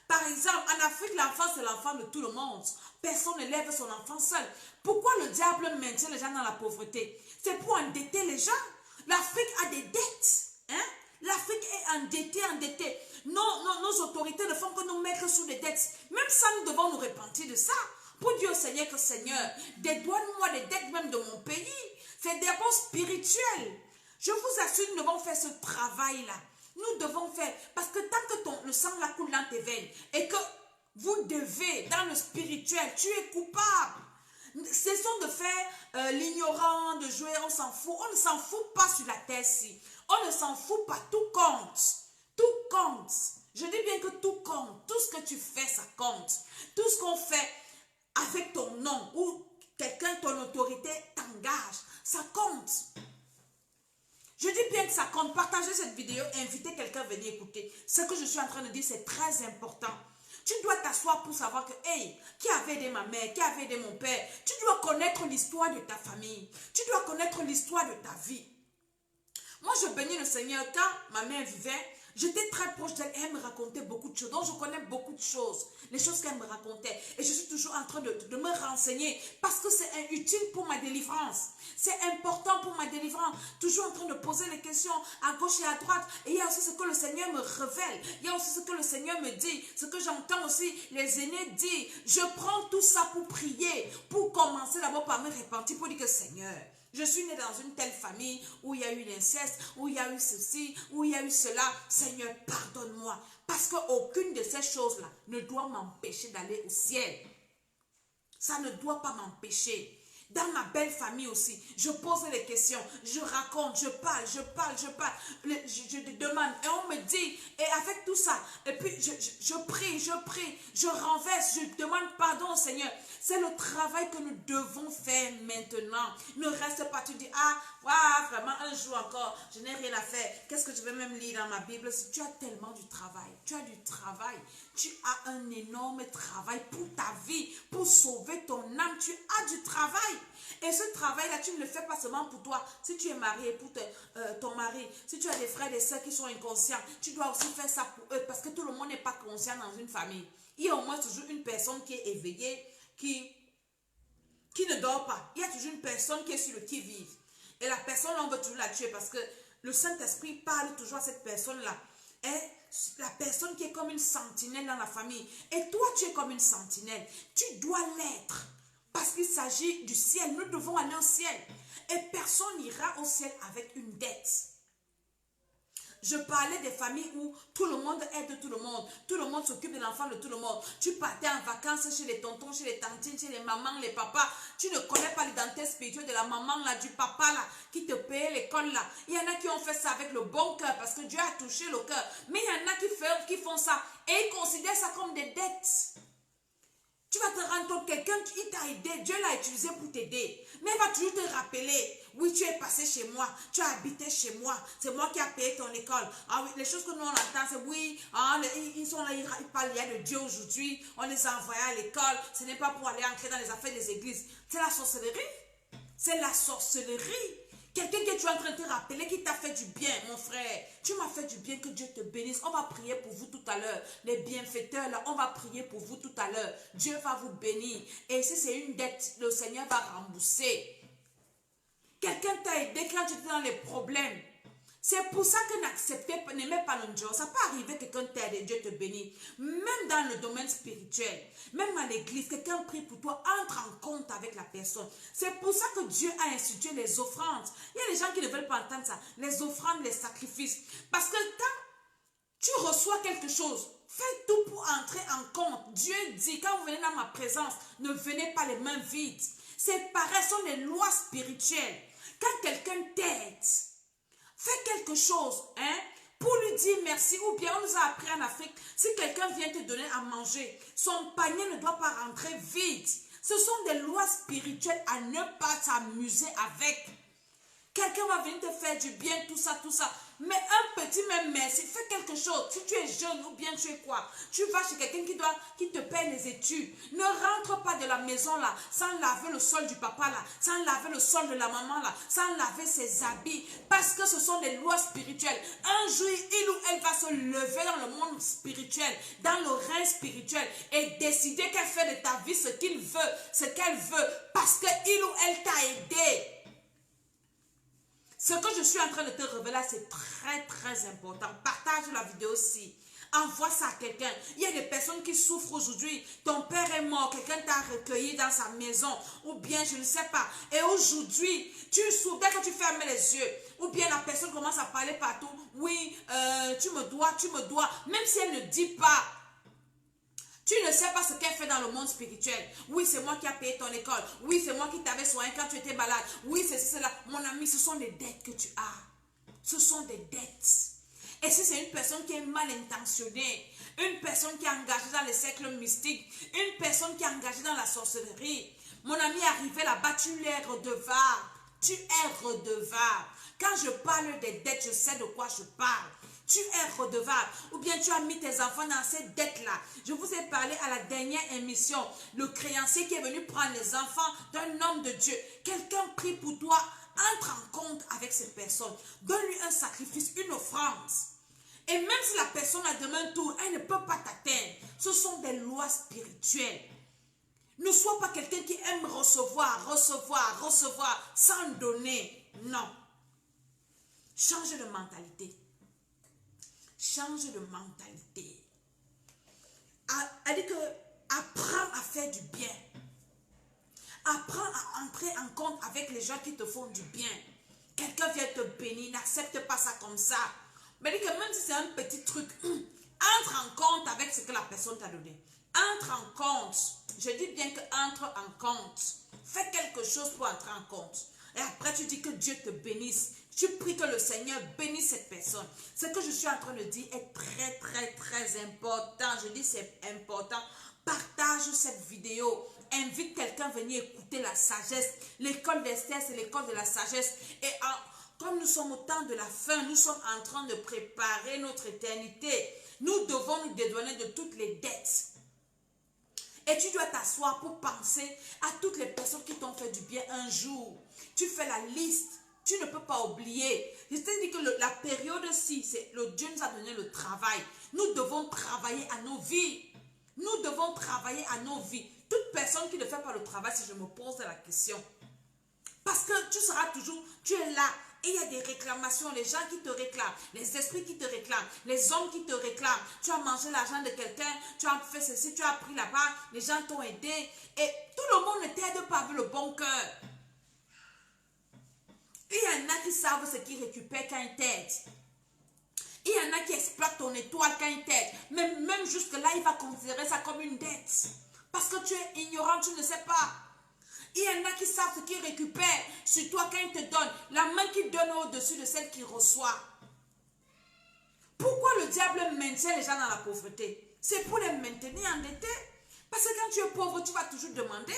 Par exemple, en Afrique, l'enfant, c'est l'enfant de tout le monde. Personne ne lève son enfant seul. Pourquoi le diable maintient les gens dans la pauvreté? C'est pour endetter les gens. L'Afrique a des dettes. L'Afrique est endettée. Nos autorités ne font que nous mettre sous des dettes. Même ça, nous devons nous repentir de ça. Pour dire au Seigneur que Seigneur, dédouane-moi des dettes même de mon pays. C'est des bons spirituels. Je vous assure, nous devons faire ce travail-là. Nous devons faire, parce que tant que le sang la coule dans tes veines et que vous devez, dans le spirituel, tu es coupable. Cessons de faire l'ignorant, de jouer, on s'en fout. On ne s'en fout pas sur la terre-ci. On ne s'en fout pas, tout compte. Tout tout compte. Je dis bien que tout compte. Tout ce que tu fais, ça compte. Tout ce qu'on fait avec ton nom ou quelqu'un, ton autorité t'engage, ça compte. Je dis bien que ça compte. Partagez cette vidéo, invitez quelqu'un à venir écouter. Ce que je suis en train de dire, c'est très important. Tu dois t'asseoir pour savoir que, hey, qui avait aidé ma mère, qui avait aidé mon père. Tu dois connaître l'histoire de ta famille. Tu dois connaître l'histoire de ta vie. Moi, je bénis le Seigneur. Quand ma mère vivait, j'étais très proche d'elle et elle me racontait beaucoup de choses. Donc, je connais beaucoup de choses. Les choses qu'elle me racontait. Et je suis toujours en train de me renseigner parce que c'est utile pour ma délivrance. C'est important pour ma délivrance. Toujours en train de poser les questions à gauche et à droite. Et il y a aussi ce que le Seigneur me révèle. Il y a aussi ce que le Seigneur me dit. Ce que j'entends aussi les aînés dire. Je prends tout ça pour prier. Pour commencer d'abord par me repentir. Pour dire que Seigneur, je suis née dans une telle famille où il y a eu l'inceste, où il y a eu ceci, où il y a eu cela. Seigneur, pardonne-moi. Parce qu'aucune de ces choses-là ne doit m'empêcher d'aller au ciel. Ça ne doit pas m'empêcher. Dans ma belle famille aussi, je pose les questions, je raconte, je parle. Je demande et on me dit, et avec tout ça, et puis je prie, je renverse, je demande pardon au Seigneur. C'est le travail que nous devons faire maintenant. Ne reste pas, tu dis, vraiment un jour encore, je n'ai rien à faire. Qu'est-ce que je vais même lire dans ma Bible? Si tu as tellement du travail, tu as un énorme travail pour ta vie, pour sauver ton âme, tu as du travail. Et ce travail-là, tu ne le fais pas seulement pour toi. Si tu es marié, pour ton mari, si tu as des frères et des sœurs qui sont inconscients, tu dois aussi faire ça pour eux parce que tout le monde n'est pas conscient dans une famille. Il y a au moins toujours une personne qui est éveillée, qui ne dort pas. Il y a toujours une personne qui est sur le qui-vive. Et la personne, on veut toujours la tuer parce que le Saint-Esprit parle toujours à cette personne-là. Et la personne qui est comme une sentinelle dans la famille. Et toi, tu es comme une sentinelle. Tu dois l'être. Parce qu'il s'agit du ciel. Nous devons aller au ciel. Et personne n'ira au ciel avec une dette. Je parlais des familles où tout le monde aide tout le monde. Tout le monde s'occupe de l'enfant de tout le monde. Tu partais en vacances chez les tontons, chez les tantines, chez les mamans, les papas. Tu ne connais pas l'identité spirituelle de la maman là, du papa là, qui te payait l'école là. Il y en a qui ont fait ça avec le bon cœur parce que Dieu a touché le cœur. Mais il y en a qui font ça et ils considèrent ça comme des dettes. Tu vas te rendre compte, quelqu'un, il t'a aidé, Dieu l'a utilisé pour t'aider. Mais il va toujours te rappeler, oui, tu es passé chez moi, tu as habité chez moi, c'est moi qui ai payé ton école. Ah oui, les choses que nous on entend, c'est oui, ils sont là, ils parlent, il y a de Dieu aujourd'hui, on les a envoyés à l'école, ce n'est pas pour aller entrer dans les affaires des églises. C'est la sorcellerie. C'est la sorcellerie. Quelqu'un que tu es en train de te rappeler qui t'a fait du bien, mon frère. Tu m'as fait du bien, que Dieu te bénisse. On va prier pour vous tout à l'heure. Les bienfaiteurs, là, on va prier pour vous tout à l'heure. Dieu va vous bénir. Et si c'est une dette, le Seigneur va rembourser. Quelqu'un t'a aidé quand tu étais dans les problèmes. C'est pour ça que n'aimez pas le job. Ça peut arriver que quelqu'un t'aide et Dieu te bénit. Même dans le domaine spirituel, même à l'église, quelqu'un prie pour toi, entre en compte avec la personne. C'est pour ça que Dieu a institué les offrandes. Il y a des gens qui ne veulent pas entendre ça. Les offrandes, les sacrifices. Parce que quand tu reçois quelque chose, fais tout pour entrer en compte. Dieu dit, quand vous venez dans ma présence, ne venez pas les mains vides. C'est pareil, ce sont les lois spirituelles. Quand quelqu'un t'aide, fais quelque chose, pour lui dire merci. Ou bien on nous a appris en Afrique, si quelqu'un vient te donner à manger, son panier ne doit pas rentrer vide. Ce sont des lois spirituelles à ne pas s'amuser avec. Quelqu'un va venir te faire du bien, tout ça. Mais un petit même merci, fais quelque chose. Si tu es jeune ou bien tu es quoi, tu vas chez quelqu'un qui te paye les études. Ne rentre pas de la maison là, sans laver le sol du papa là, sans laver le sol de la maman là, sans laver ses habits. Parce que ce sont des lois spirituelles. Un jour, il ou elle va se lever dans le monde spirituel, dans le règne spirituel et décider qu'elle fait de ta vie ce qu'il veut, ce qu'elle veut. Parce qu'il ou elle t'a aidé. Ce que je suis en train de te révéler, c'est très très important. Partage la vidéo aussi. Envoie ça à quelqu'un. Il y a des personnes qui souffrent aujourd'hui. Ton père est mort, quelqu'un t'a recueilli dans sa maison. Ou bien, je ne sais pas. Et aujourd'hui, tu souffres dès que tu fermes les yeux. Ou bien la personne commence à parler partout. Oui, tu me dois. Même si elle ne dit pas. Tu ne sais pas ce qu'elle fait dans le monde spirituel. Oui, c'est moi qui ai payé ton école. Oui, c'est moi qui t'avais soigné quand tu étais malade. Oui, c'est cela. Mon ami, ce sont des dettes que tu as. Ce sont des dettes. Et si c'est une personne qui est mal intentionnée, une personne qui est engagée dans les cercles mystiques, une personne qui est engagée dans la sorcellerie, mon ami arrivé là-bas, tu es redevable. Tu es redevable. Quand je parle des dettes, je sais de quoi je parle. Tu es redevable. Ou bien tu as mis tes enfants dans ces dettes-là. Je vous ai parlé à la dernière émission. Le créancier qui est venu prendre les enfants d'un homme de Dieu. Quelqu'un prie pour toi. Entre en compte avec cette personne. Donne-lui un sacrifice, une offrande. Et même si la personne a demain un tour, elle ne peut pas t'atteindre. Ce sont des lois spirituelles. Ne sois pas quelqu'un qui aime recevoir, recevoir, recevoir, sans donner. Non. Change de mentalité. Change de mentalité. Elle dit que apprends à faire du bien. Apprends à entrer en compte avec les gens qui te font du bien. Quelqu'un vient te bénir, n'accepte pas ça comme ça. Mais dit que même si c'est un petit truc, entre en compte avec ce que la personne t'a donné. Entre en compte. Je dis bien que entre en compte. Fais quelque chose pour entrer en compte. Et après tu dis que Dieu te bénisse. Tu pries que le Seigneur bénisse cette personne. Ce que je suis en train de dire est très très très important. Je dis c'est important. Partage cette vidéo. Invite quelqu'un à venir écouter la sagesse. L'école d'Esther, c'est l'école de la sagesse. Et comme nous sommes au temps de la fin, nous sommes en train de préparer notre éternité. Nous devons nous dédouaner de toutes les dettes. Et tu dois t'asseoir pour penser à toutes les personnes qui t'ont fait du bien un jour. Tu fais la liste. Tu ne peux pas oublier. Je t'ai dit que la période-ci, Dieu nous a donné le travail. Nous devons travailler à nos vies. Nous devons travailler à nos vies. Toute personne qui ne fait pas le travail, si je me pose la question. Parce que tu seras toujours, tu es là. Et il y a des réclamations, les gens qui te réclament, les esprits qui te réclament, les hommes qui te réclament. Tu as mangé l'argent de quelqu'un, tu as fait ceci, tu as pris là-bas, les gens t'ont aidé. Et tout le monde ne t'aide pas avec le bon cœur. Il y en a qui savent ce qu'ils récupèrent quand ils t'aident. Il y en a qui exploitent ton étoile quand ils t'aident. Même jusque-là, il va considérer ça comme une dette. Parce que tu es ignorant, tu ne sais pas. Il y en a qui savent ce qu'ils récupèrent sur toi quand ils te donnent. La main qui donne au-dessus de celle qui reçoit. Pourquoi le diable maintient les gens dans la pauvreté? C'est pour les maintenir endettés. Parce que quand tu es pauvre, tu vas toujours demander.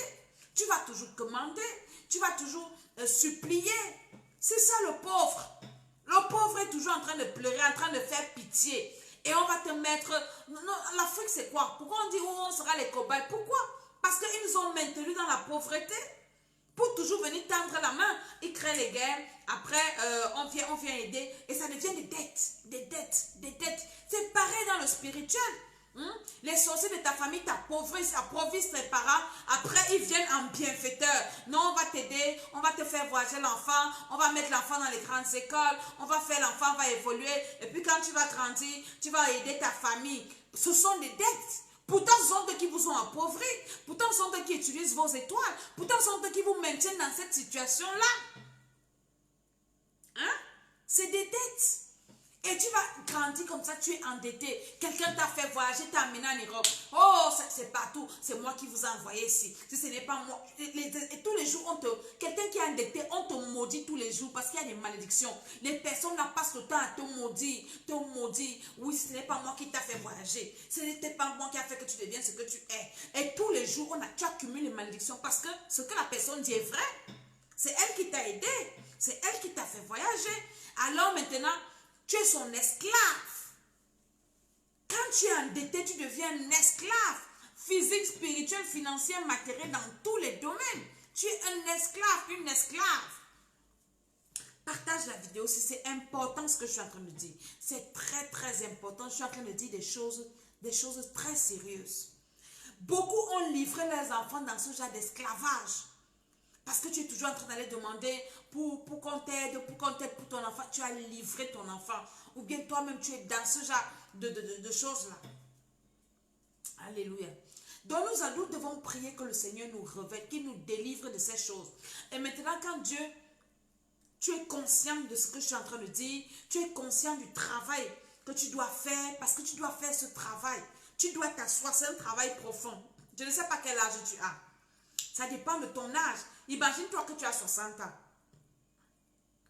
Tu vas toujours commander. Tu vas toujours supplier. C'est ça le pauvre. Le pauvre est toujours en train de pleurer, en train de faire pitié. Et on va te mettre... Non, l'Afrique c'est quoi? Pourquoi on dit où on sera les cobayes? Pourquoi? Parce qu'ils nous ont maintenus dans la pauvreté. Pour toujours venir tendre la main. Ils créent les guerres. Après, on vient aider. Et ça devient des dettes. Des dettes. Des dettes. C'est pareil dans le spirituel. Les sorciers de ta famille t'appauvrissent tes parents. Après, ils viennent en bienfaiteurs. Non, on va t'aider. On va te faire voyager l'enfant. On va mettre l'enfant dans les grandes écoles. On va faire l'enfant, va évoluer. Et puis quand tu vas grandir, tu vas aider ta famille. Ce sont des dettes. Pourtant, ce sont eux qui vous ont appauvri. Pourtant, ce sont eux qui utilisent vos étoiles. Pourtant, ce sont eux qui vous maintiennent dans cette situation-là. Hein? C'est des dettes. Et tu vas grandir comme ça, tu es endetté. Quelqu'un t'a fait voyager, t'a amené en Europe. Oh, c'est partout. C'est moi qui vous ai envoyé ici. Si ce n'est pas moi. Et tous les jours, quelqu'un qui est endetté, on te maudit tous les jours parce qu'il y a des malédictions. Les personnes n'ont pas le temps à te maudire. Te maudire. Oui, ce n'est pas moi qui t'a fait voyager. Ce n'était pas moi qui a fait que tu deviennes ce que tu es. Et tous les jours, tu accumules les malédictions parce que ce que la personne dit est vrai. C'est elle qui t'a aidé. C'est elle qui t'a fait voyager. Alors maintenant, tu es son esclave. Quand tu es endetté, tu deviens un esclave. Physique, spirituel, financier, matériel, dans tous les domaines. Tu es un esclave, une esclave. Partage la vidéo si c'est important ce que je suis en train de dire. C'est très très important. Je suis en train de dire des choses très sérieuses. Beaucoup ont livré leurs enfants dans ce genre d'esclavage. Parce que tu es toujours en train d'aller demander pour qu'on t'aide, pour ton enfant. Tu as livré ton enfant. Ou bien toi-même, tu es dans ce genre de choses-là. Alléluia. Donc nous devons prier que le Seigneur nous révèle, qu'il nous délivre de ces choses. Et maintenant, quand Dieu, tu es conscient de ce que je suis en train de dire, tu es conscient du travail que tu dois faire, parce que tu dois faire ce travail. Tu dois t'asseoir, c'est un travail profond. Je ne sais pas quel âge tu as. Ça dépend de ton âge. Imagine-toi que tu as 60 ans.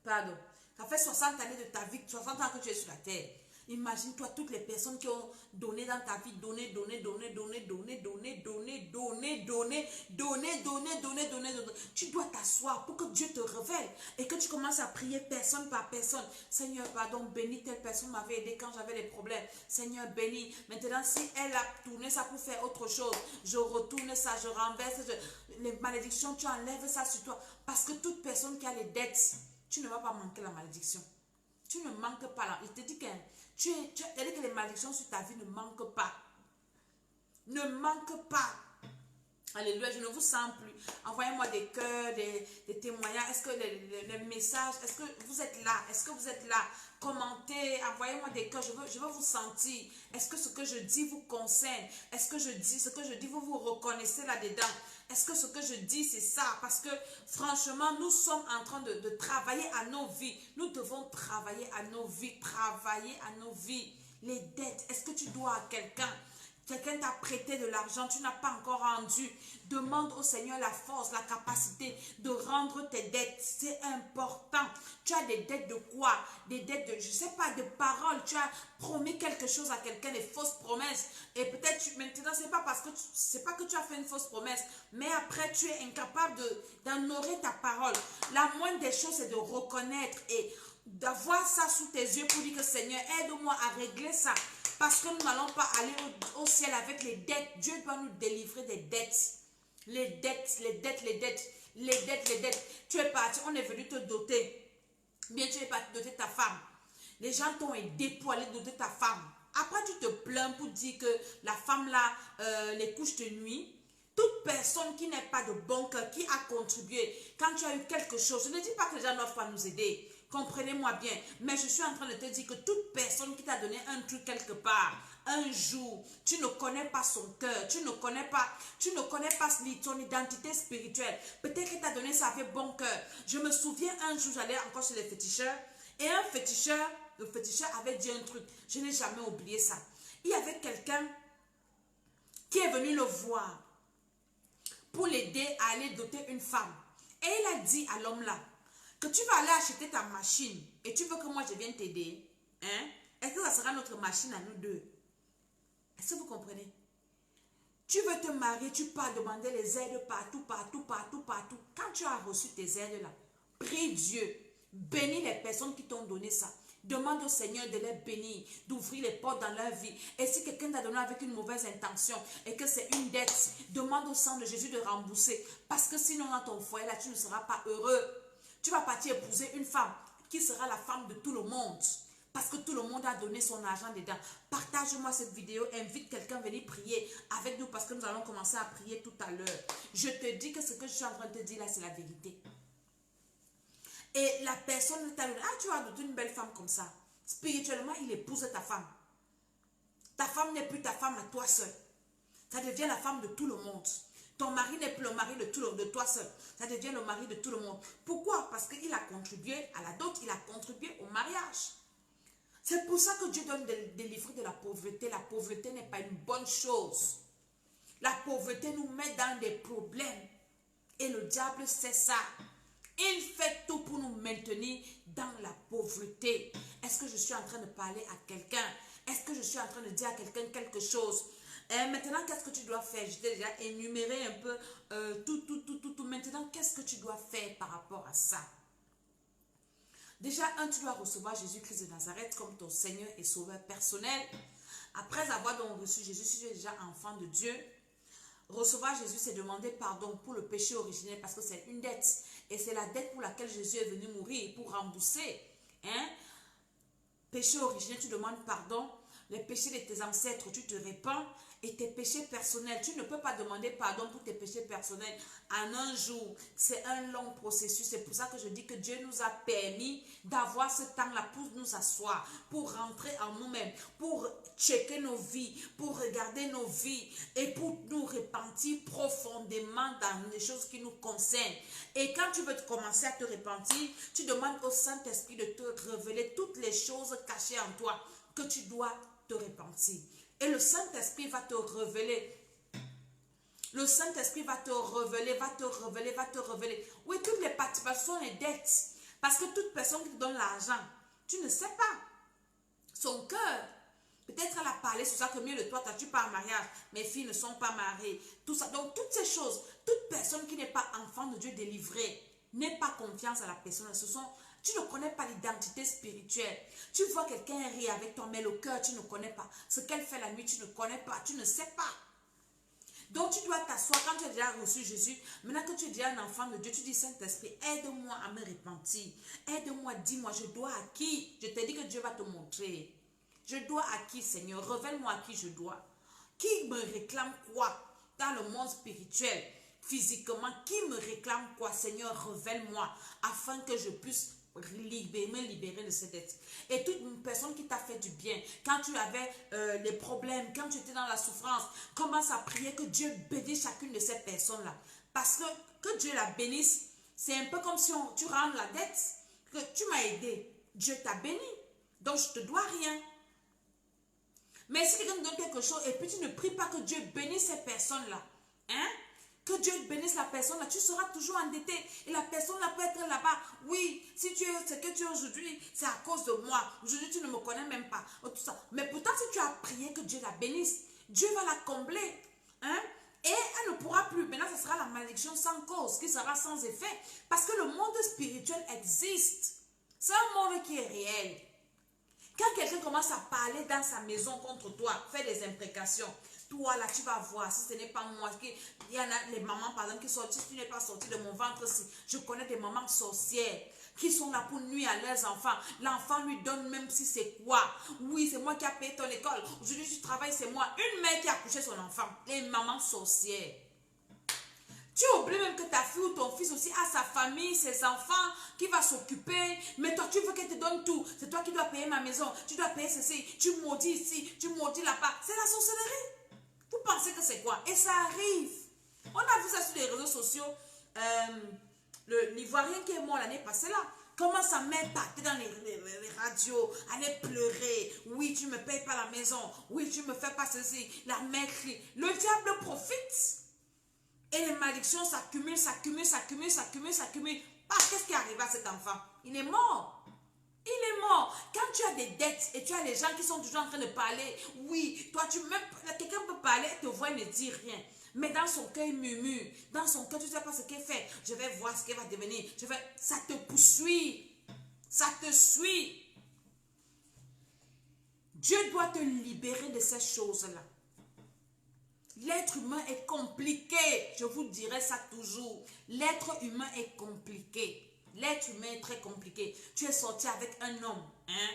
Pardon. Ça fait 60 années de ta vie, 60 ans que tu es sur la terre. Imagine-toi toutes les personnes qui ont donné dans ta vie, donné. Tu dois t'asseoir pour que Dieu te révèle et que tu commences à prier personne par personne. Seigneur, pardon, bénis telle personne m'avait aidé quand j'avais des problèmes. Seigneur, bénis. Maintenant, si elle a tourné ça pour faire autre chose, je retourne ça, je renverse. Les malédictions, tu enlèves ça sur toi. Parce que toute personne qui a les dettes, tu ne vas pas manquer la malédiction. Tu ne manques pas là. Il te dit que que les malédictions sur ta vie ne manquent pas. Ne manquent pas. Alléluia, je ne vous sens plus. Envoyez-moi des cœurs, des témoignages. Est-ce que les messages, est-ce que vous êtes là? Est-ce que vous êtes là? Commentez, envoyez-moi des cœurs. Je veux vous sentir. Est-ce que ce que je dis vous concerne? Est-ce que ce que je dis, vous vous reconnaissez là-dedans? Est-ce que ce que je dis, c'est ça? Parce que franchement, nous sommes en train de travailler à nos vies. Nous devons travailler à nos vies. Travailler à nos vies. Les dettes, est-ce que tu dois à quelqu'un? Quelqu'un t'a prêté de l'argent, tu n'as pas encore rendu. Demande au Seigneur la force, la capacité de rendre tes dettes. C'est important. Tu as des dettes de quoi? Des dettes de, je ne sais pas, de paroles. Tu as promis quelque chose à quelqu'un, des fausses promesses. Et peut-être maintenant, c'est pas que tu as fait une fausse promesse, mais après tu es incapable d'honorer ta parole. La moindre des choses, c'est de reconnaître et d'avoir ça sous tes yeux pour dire que Seigneur, aide-moi à régler ça. Parce que nous n'allons pas aller au ciel avec les dettes. Dieu doit nous délivrer des dettes. Les dettes. Tu es parti, on est venu te doter. Bien, tu es parti doter ta femme. Les gens t'ont aidé pour aller doter ta femme. Après, tu te plains pour dire que la femme là, les couches de nuit. Toute personne qui n'est pas de bon cœur, qui a contribué, quand tu as eu quelque chose, je ne dis pas que les gens ne doivent pas nous aider. Comprenez-moi bien, mais je suis en train de te dire que toute personne qui t'a donné un truc quelque part, un jour, tu ne connais pas son cœur, tu ne connais pas son identité spirituelle. Peut-être qu'il t'a donné ça avec bon cœur. Je me souviens un jour, j'allais encore chez les féticheurs, et le féticheur avait dit un truc, je n'ai jamais oublié ça. Il y avait quelqu'un qui est venu le voir pour l'aider à aller doter une femme. Et il a dit à l'homme là, que tu vas aller acheter ta machine et tu veux que moi je vienne t'aider, hein? Est-ce que ça sera notre machine à nous deux? Est-ce que vous comprenez? Tu veux te marier, tu pars demander les aides partout. Quand tu as reçu tes aides là, prie Dieu, bénis les personnes qui t'ont donné ça. Demande au Seigneur de les bénir, d'ouvrir les portes dans leur vie. Et si quelqu'un t'a donné avec une mauvaise intention et que c'est une dette, demande au sang de Jésus de rembourser. Parce que sinon dans ton foyer là, tu ne seras pas heureux. Tu vas partir épouser une femme qui sera la femme de tout le monde. Parce que tout le monde a donné son argent dedans. Partage-moi cette vidéo. Invite quelqu'un à venir prier avec nous parce que nous allons commencer à prier tout à l'heure. Je te dis que ce que je suis en train de te dire là, c'est la vérité. Et la personne t'a donné, tu as adopté une belle femme comme ça. Spirituellement, il épouse ta femme. Ta femme n'est plus ta femme à toi seul. Ça devient la femme de tout le monde. Ton mari n'est plus le mari de toi seul. Ça devient le mari de tout le monde. Pourquoi? Parce qu'il a contribué à la dot, il a contribué au mariage. C'est pour ça que Dieu donne des livres de la pauvreté. La pauvreté n'est pas une bonne chose. La pauvreté nous met dans des problèmes. Et le diable sait ça. Il fait tout pour nous maintenir dans la pauvreté. Est-ce que je suis en train de parler à quelqu'un? Est-ce que je suis en train de dire à quelqu'un quelque chose? Et maintenant, qu'est-ce que tu dois faire? Je t'ai déjà énuméré un peu tout. Maintenant, qu'est-ce que tu dois faire par rapport à ça? Déjà, tu dois recevoir Jésus-Christ de Nazareth comme ton Seigneur et Sauveur personnel. Après avoir donc reçu Jésus, si tu es déjà enfant de Dieu, recevoir Jésus, c'est demander pardon pour le péché originel parce que c'est une dette. Et c'est la dette pour laquelle Jésus est venu mourir, pour rembourser. Hein? Péché originel, tu demandes pardon. Les péchés de tes ancêtres, tu te répands. Et tes péchés personnels, tu ne peux pas demander pardon pour tes péchés personnels en un jour. C'est un long processus. C'est pour ça que je dis que Dieu nous a permis d'avoir ce temps-là pour nous asseoir, pour rentrer en nous-mêmes, pour checker nos vies, pour regarder nos vies et pour nous repentir profondément dans les choses qui nous concernent. Et quand tu veux commencer à te repentir, tu demandes au Saint-Esprit de te révéler toutes les choses cachées en toi que tu dois te repentir. Et le Saint-Esprit va te révéler. Le Saint-Esprit va te révéler. Oui, toutes les participations sont les dettes. Parce que toute personne qui te donne l'argent, tu ne sais pas son cœur. Peut-être elle a parlé sur ça que mieux de toi, tu pas en mariage. Mes filles ne sont pas mariées. Tout ça. Donc, toutes ces choses, toute personne qui n'est pas enfant de Dieu délivré, n'aie pas confiance à la personne. Tu ne connais pas l'identité spirituelle. Tu vois quelqu'un rire avec toi, mais le cœur, tu ne connais pas. Ce qu'elle fait la nuit, tu ne connais pas. Tu ne sais pas. Donc, tu dois t'asseoir quand tu as déjà reçu Jésus. Maintenant que tu es déjà un enfant de Dieu, tu dis, Saint-Esprit, aide-moi à me repentir. Aide-moi, dis-moi, je dois à qui? Je te dis que Dieu va te montrer. Je dois à qui, Seigneur? Révèle-moi à qui je dois. Qui me réclame quoi dans le monde spirituel, physiquement? Qui me réclame quoi, Seigneur? Révèle-moi afin que je puisse me libérer de cette dette. Et toute une personne qui t'a fait du bien, quand tu avais les problèmes, quand tu étais dans la souffrance, commence à prier que Dieu bénisse chacune de ces personnes-là. Parce que Dieu la bénisse, c'est un peu comme si tu rends la dette, que tu m'as aidé, Dieu t'a béni, donc je ne te dois rien. Mais si quelqu'un te donne quelque chose et puis tu ne pries pas que Dieu bénisse ces personnes-là, hein? Que Dieu bénisse la personne-là, tu seras toujours endetté. Et la personne-là peut être là-bas. Oui, si tu es ce que tu es aujourd'hui, c'est à cause de moi. Aujourd'hui, tu ne me connais même pas. Tout ça. Mais pourtant, si tu as prié que Dieu la bénisse, Dieu va la combler. Hein? Et elle ne pourra plus. Maintenant, ce sera la malédiction sans cause, qui sera sans effet. Parce que le monde spirituel existe. C'est un monde qui est réel. Quand quelqu'un commence à parler dans sa maison contre toi, fait des imprécations, toi là tu vas voir, si ce n'est pas moi, il y en a les mamans par exemple qui sortent, si tu n'es pas sorti de mon ventre, si je connais des mamans sorcières qui sont là pour nuire à leurs enfants. L'enfant lui donne même si c'est quoi. Oui, c'est moi qui a payé ton école. Aujourd'hui tu travailles, c'est moi. Une mère qui a couché son enfant. Les mamans sorcières. Tu oublies même que ta fille ou ton fils aussi a sa famille, ses enfants, qui va s'occuper. Mais toi, tu veux qu'elle te donne tout. C'est toi qui dois payer ma maison. Tu dois payer ceci. Tu maudis ici. Tu maudis là-bas. C'est la sorcellerie. Vous pensez que c'est quoi? Et ça arrive. On a vu ça sur les réseaux sociaux. L'Ivoirien qui est mort l'année passée là. Comment sa mère partait dans les radios, allait pleurer. Oui, tu ne me payes pas la maison. Oui, tu ne me fais pas ceci. La mère crie. Le diable profite. Et les malédictions s'accumulent, s'accumulent, s'accumulent, s'accumulent, s'accumulent. Qu'est-ce qui est arrivé à cet enfant? Il est mort. Il est mort. Quand tu as des dettes et tu as les gens qui sont toujours en train de parler, oui, toi, quelqu'un peut parler, te voit et ne dire rien. Mais dans son cœur, il murmure. Dans son cœur, tu ne sais pas ce qu'il fait. Je vais voir ce qu'il va devenir. Ça te poursuit. Ça te suit. Dieu doit te libérer de ces choses-là. L'être humain est compliqué. Je vous dirai ça toujours. L'être humain est compliqué. L'être humain est très compliqué. Tu es sorti avec un homme. Hein?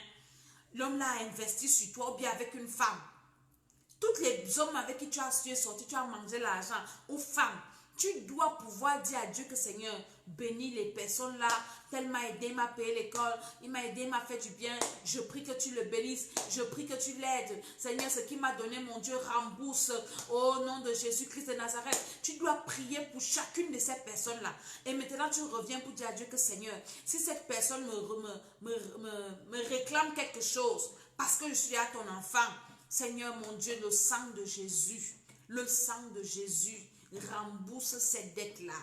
L'homme là a investi sur toi ou bien avec une femme. Tous les hommes avec qui tu es sorti, tu as mangé l'argent. Ou femmes. Tu dois pouvoir dire à Dieu que Seigneur, bénis les personnes là. Tel m'a aidé, il m'a payé l'école. Il m'a aidé, il m'a fait du bien. Je prie que tu le bénisses. Je prie que tu l'aides. Seigneur, ce qu'il m'a donné, mon Dieu, rembourse. Au nom de Jésus-Christ de Nazareth. Tu dois prier pour chacune de ces personnes-là. Et maintenant, tu reviens pour dire à Dieu que Seigneur, si cette personne me réclame quelque chose, parce que je suis à ton enfant, Seigneur, mon Dieu, le sang de Jésus, rembourse cette dette-là.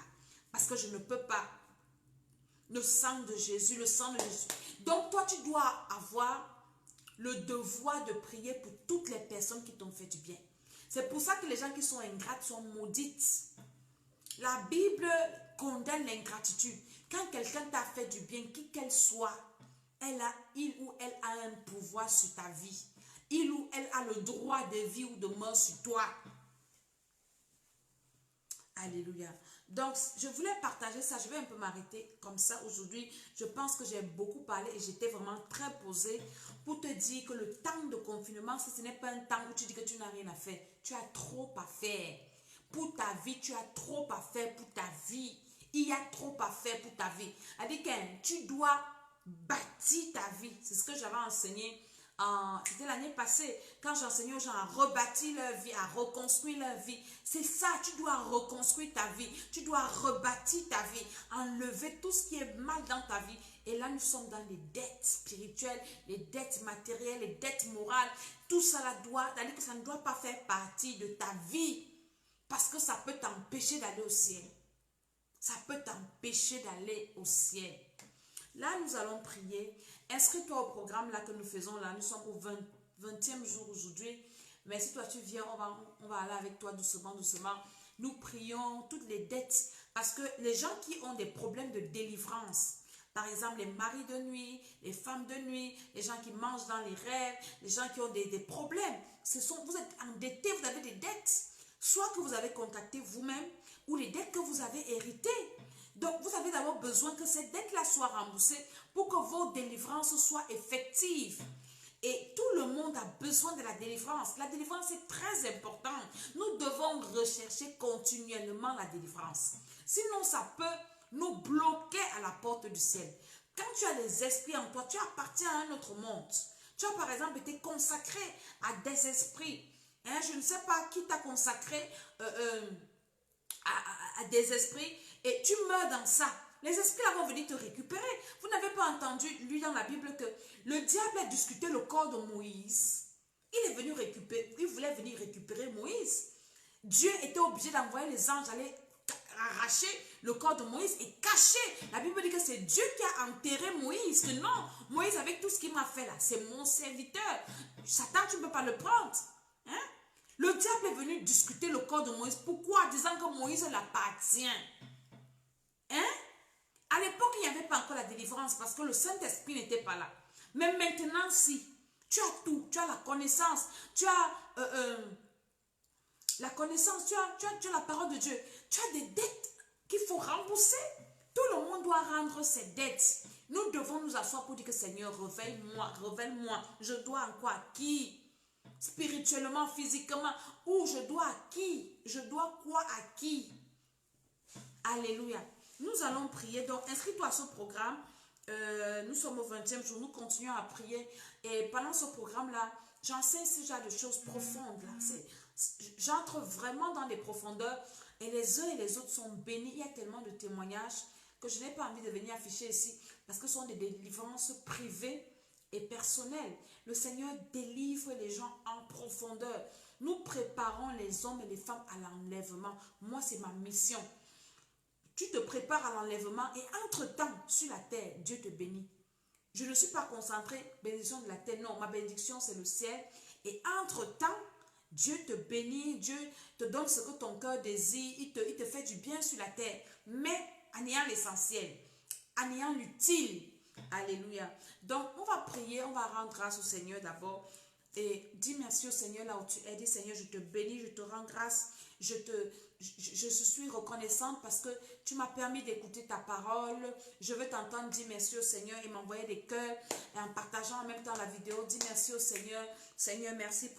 Parce que je ne peux pas. Le sang de Jésus, le sang de Jésus. Donc toi, tu dois avoir le devoir de prier pour toutes les personnes qui t'ont fait du bien. C'est pour ça que les gens qui sont ingrates sont maudites. La Bible condamne l'ingratitude. Quand quelqu'un t'a fait du bien, qui qu'elle soit, il ou elle a un pouvoir sur ta vie. Il ou elle a le droit de vie ou de mort sur toi. Alléluia. Donc, je voulais partager ça. Je vais un peu m'arrêter comme ça aujourd'hui. Je pense que j'ai beaucoup parlé et j'étais vraiment très posée pour te dire que le temps de confinement, ce n'est pas un temps où tu dis que tu n'as rien à faire. Tu as trop à faire. Pour ta vie, tu as trop à faire pour ta vie. Il y a trop à faire pour ta vie. C'est-à-dire que tu dois bâtir ta vie. C'est ce que j'avais enseigné. C'était l'année passée, quand j'enseignais aux gens à rebâtir leur vie, à reconstruire leur vie. C'est ça, tu dois reconstruire ta vie, tu dois rebâtir ta vie, enlever tout ce qui est mal dans ta vie. Et là, nous sommes dans les dettes spirituelles, les dettes matérielles, les dettes morales. Tout ça c'est-à-dire que ça ne doit pas faire partie de ta vie, parce que ça peut t'empêcher d'aller au ciel. Ça peut t'empêcher d'aller au ciel. Là, nous allons prier. Inscris-toi au programme là que nous faisons là. Nous sommes au 20e jour aujourd'hui. Mais si toi tu viens, on va aller avec toi doucement, doucement. Nous prions toutes les dettes. Parce que les gens qui ont des problèmes de délivrance, par exemple les maris de nuit, les femmes de nuit, les gens qui mangent dans les rêves, les gens qui ont des problèmes, vous êtes endettés, vous avez des dettes. Soit que vous avez contacté vous-même ou les dettes que vous avez héritées. Donc, vous avez d'abord besoin que ces dettes-là soient remboursées pour que vos délivrances soient effectives. Et tout le monde a besoin de la délivrance. La délivrance est très importante. Nous devons rechercher continuellement la délivrance. Sinon, ça peut nous bloquer à la porte du ciel. Quand tu as les esprits en toi, tu appartiens à un autre monde. Tu as par exemple été consacré à des esprits. Hein, je ne sais pas qui t'a consacré à des esprits et tu meurs dans ça. Les esprits là vont venir te récupérer. Vous n'avez pas entendu, lui, dans la Bible, que le diable a discuté le corps de Moïse. Il est venu récupérer, il voulait venir récupérer Moïse. Dieu était obligé d'envoyer les anges aller arracher le corps de Moïse et cacher. La Bible dit que c'est Dieu qui a enterré Moïse. Que non, Moïse, avec tout ce qu'il m'a fait là, c'est mon serviteur. Satan, tu ne peux pas le prendre. Hein? Le diable est venu discuter le corps de Moïse. Pourquoi? Disant que Moïse l'appartient. Hein? À l'époque, il n'y avait pas encore la délivrance parce que le Saint-Esprit n'était pas là. Mais maintenant, si tu as tout, tu as la connaissance, tu as la connaissance, tu as la parole de Dieu, tu as des dettes qu'il faut rembourser. Tout le monde doit rendre ses dettes. Nous devons nous asseoir pour dire que Seigneur, révèle-moi. Je dois en quoi? À qui? Spirituellement, physiquement, ou je dois à qui? Je dois quoi à qui? Alléluia. Nous allons prier. Donc, inscris-toi à ce programme. Nous sommes au 20e jour. Nous continuons à prier. Et pendant ce programme-là, j'enseigne ce genre de choses profondes. J'entre vraiment dans les profondeurs. Et les uns et les autres sont bénis. Il y a tellement de témoignages que je n'ai pas envie de venir afficher ici. Parce que ce sont des délivrances privées et personnelles. Le Seigneur délivre les gens en profondeur. Nous préparons les hommes et les femmes à l'enlèvement. Moi, c'est ma mission. Tu te prépares à l'enlèvement et entre-temps, sur la terre, Dieu te bénit. Je ne suis pas concentrée, bénédiction de la terre. Non, ma bénédiction, c'est le ciel. Et entre-temps, Dieu te bénit, Dieu te donne ce que ton cœur désire. Il te fait du bien sur la terre. Mais en ayant l'essentiel, en ayant l'utile. Alléluia. Donc, on va prier, on va rendre grâce au Seigneur d'abord. Et dis merci au Seigneur là où tu es. Dis Seigneur, je te bénis, je te rends grâce. Je suis reconnaissante parce que tu m'as permis d'écouter ta parole. Je veux t'entendre dire merci au Seigneur et m'envoyer des cœurs. Et en partageant en même temps la vidéo, dis merci au Seigneur. Seigneur, merci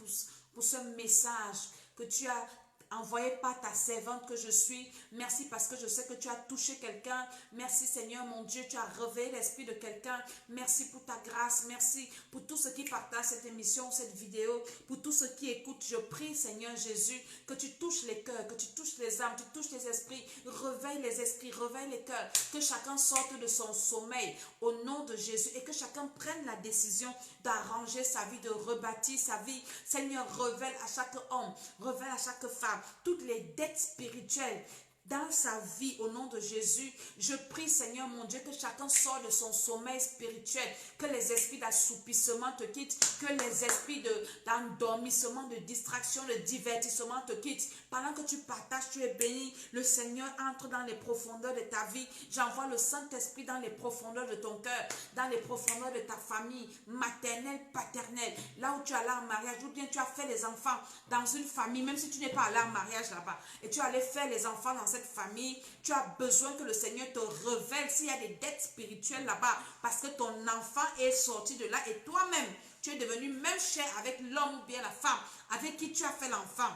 pour ce message que tu as envoyé par ta servante que je suis. Merci parce que je sais que tu as touché quelqu'un. Merci Seigneur mon Dieu, tu as réveillé l'esprit de quelqu'un. Merci pour ta grâce. Merci pour tous ceux qui partagent cette émission, cette vidéo. Pour tous ceux qui écoutent, je prie Seigneur Jésus que tu touches les cœurs, que tu touches les âmes, tu touches les esprits. Réveille les esprits, réveille les cœurs. Que chacun sorte de son sommeil au nom de Jésus et que chacun prenne la décision d'arranger sa vie, de rebâtir sa vie. Seigneur, révèle à chaque homme, révèle à chaque femme toutes les dettes spirituelles dans sa vie au nom de Jésus. Je prie Seigneur mon Dieu que chacun sorte de son sommeil spirituel, que les esprits d'assoupissement te quittent, que les esprits d'endormissement, de distraction, de divertissement te quittent. Pendant que tu partages, tu es béni. Le Seigneur entre dans les profondeurs de ta vie. J'envoie le Saint-Esprit dans les profondeurs de ton cœur, dans les profondeurs de ta famille, maternelle, paternelle. Là où tu es allé en mariage, ou bien tu as fait les enfants dans une famille, même si tu n'es pas allé en mariage là-bas, et tu allais faire les enfants dans cette famille, tu as besoin que le Seigneur te révèle s'il y a des dettes spirituelles là-bas, parce que ton enfant est sorti de là et toi-même, tu es devenu même cher avec l'homme ou bien la femme avec qui tu as fait l'enfant.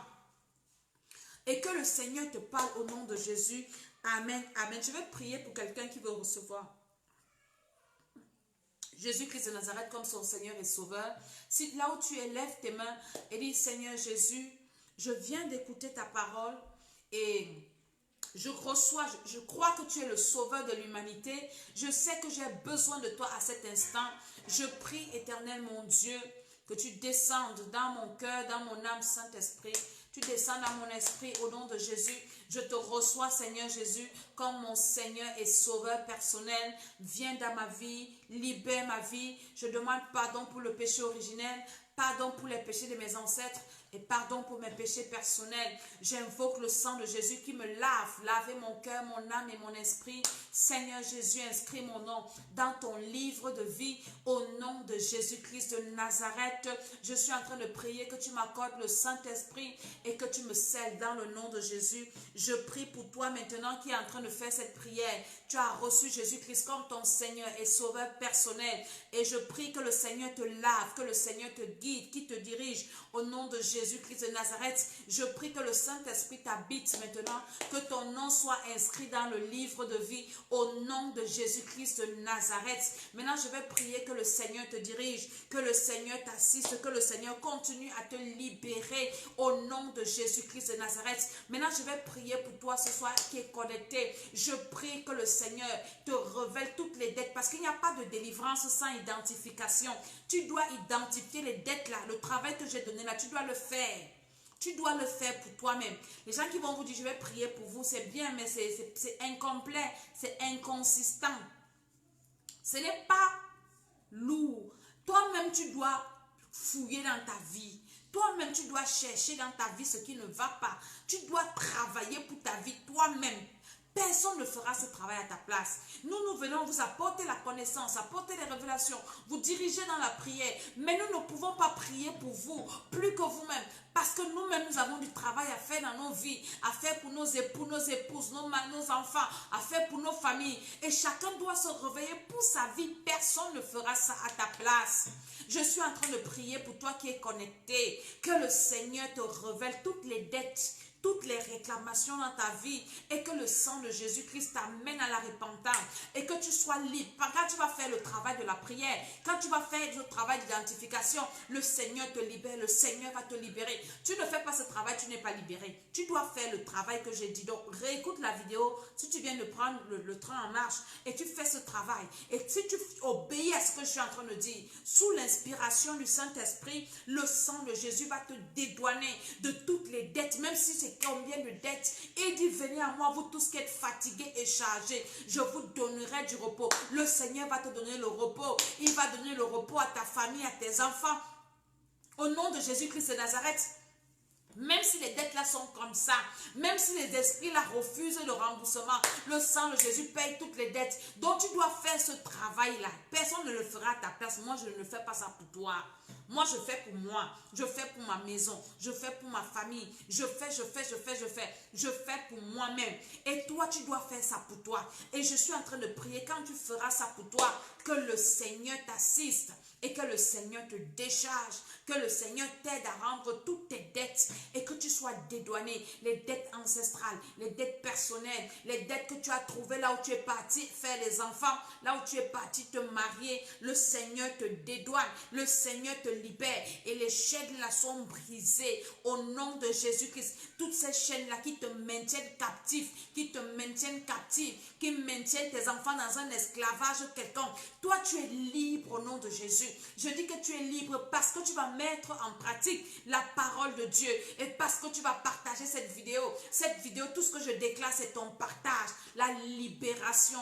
Et que le Seigneur te parle au nom de Jésus. Amen, amen. Je vais prier pour quelqu'un qui veut recevoir Jésus-Christ de Nazareth comme son Seigneur et Sauveur. Si là où tu es, lève tes mains et dis Seigneur Jésus, je viens d'écouter ta parole et je crois que tu es le sauveur de l'humanité. Je sais que j'ai besoin de toi à cet instant. Je prie, éternel mon Dieu, que tu descendes dans mon cœur, dans mon âme, Saint-Esprit. Tu descends dans mon esprit au nom de Jésus. Je te reçois, Seigneur Jésus, comme mon Seigneur et Sauveur personnel. Viens dans ma vie, libère ma vie. Je demande pardon pour le péché originel, pardon pour les péchés de mes ancêtres et pardon pour mes péchés personnels. J'invoque le sang de Jésus qui me lave, lavez mon cœur, mon âme et mon esprit. Seigneur Jésus, inscris mon nom dans ton livre de vie au nom de Jésus-Christ de Nazareth. Je suis en train de prier que tu m'accordes le Saint-Esprit et que tu me scelles dans le nom de Jésus. Je prie pour toi maintenant qui est en train de faire cette prière. Tu as reçu Jésus-Christ comme ton Seigneur et Sauveur personnel. Et je prie que le Seigneur te lave, que le Seigneur te guide, qui te dirige au nom de Jésus-Christ de Nazareth. Je prie que le Saint-Esprit t'habite maintenant, que ton nom soit inscrit dans le livre de vie au nom de Jésus-Christ de Nazareth. Maintenant, je vais prier que le Seigneur te dirige, que le Seigneur t'assiste, que le Seigneur continue à te libérer au nom de Jésus-Christ de Nazareth. Maintenant, je vais prier pour toi ce soir qui est connecté. Je prie que le Seigneur te révèle toutes les dettes parce qu'il n'y a pas de délivrance sans identification. Tu dois identifier les dettes là, le travail que j'ai donné là, tu dois le faire. Tu dois le faire pour toi-même. Les gens qui vont vous dire, je vais prier pour vous, c'est bien, mais c'est incomplet, c'est inconsistant. Ce n'est pas lourd. Toi-même, tu dois fouiller dans ta vie. Toi-même, tu dois chercher dans ta vie ce qui ne va pas. Tu dois travailler pour ta vie toi-même. Personne ne fera ce travail à ta place. Nous venons vous apporter la connaissance, apporter les révélations, vous diriger dans la prière. Mais nous ne pouvons pas prier pour vous, plus que vous-même. Parce que nous-mêmes, nous avons du travail à faire dans nos vies, à faire pour nos époux, nos épouses, nos enfants, à faire pour nos familles. Et chacun doit se réveiller pour sa vie. Personne ne fera ça à ta place. Je suis en train de prier pour toi qui es connecté. Que le Seigneur te révèle toutes les dettes, toutes les réclamations dans ta vie et que le sang de Jésus-Christ t'amène à la repentance et que tu sois libre. Quand tu vas faire le travail de la prière, quand tu vas faire le travail d'identification, le Seigneur te libère, le Seigneur va te libérer. Tu ne fais pas ce travail, tu n'es pas libéré. Tu dois faire le travail que j'ai dit. Donc, réécoute la vidéo si tu viens de prendre le train en marche et tu fais ce travail. Et si tu obéis à ce que je suis en train de dire, sous l'inspiration du Saint-Esprit, le sang de Jésus va te dédouaner de toutes les dettes, même si c'est combien de dettes. Et il dit, venez à moi, vous tous qui êtes fatigués et chargés, je vous donnerai du repos. Le Seigneur va te donner le repos. Il va donner le repos à ta famille, à tes enfants. Au nom de Jésus-Christ de Nazareth. Même si les dettes là sont comme ça, même si les esprits là refusent le remboursement, le sang de Jésus paye toutes les dettes. Donc tu dois faire ce travail là. Personne ne le fera à ta place. Moi je ne fais pas ça pour toi. Moi je fais pour moi. Je fais pour ma maison. Je fais pour ma famille. Je fais pour moi-même. Et toi tu dois faire ça pour toi. Et je suis en train de prier quand tu feras ça pour toi, que le Seigneur t'assiste. Et que le Seigneur te décharge, que le Seigneur t'aide à rendre toutes tes dettes et que tu sois dédouané, les dettes ancestrales, les dettes personnelles, les dettes que tu as trouvées là où tu es parti faire les enfants, là où tu es parti te marier, le Seigneur te dédouane, le Seigneur te libère et les chaînes là sont brisées au nom de Jésus-Christ. Toutes ces chaînes là qui te maintiennent captif, qui te maintiennent captif, qui maintiennent tes enfants dans un esclavage quelconque, toi tu es libre au nom de Jésus. Je dis que tu es libre parce que tu vas mettre en pratique la parole de Dieu et parce que tu vas partager cette vidéo. Cette vidéo, tout ce que je déclare, c'est ton partage, la libération,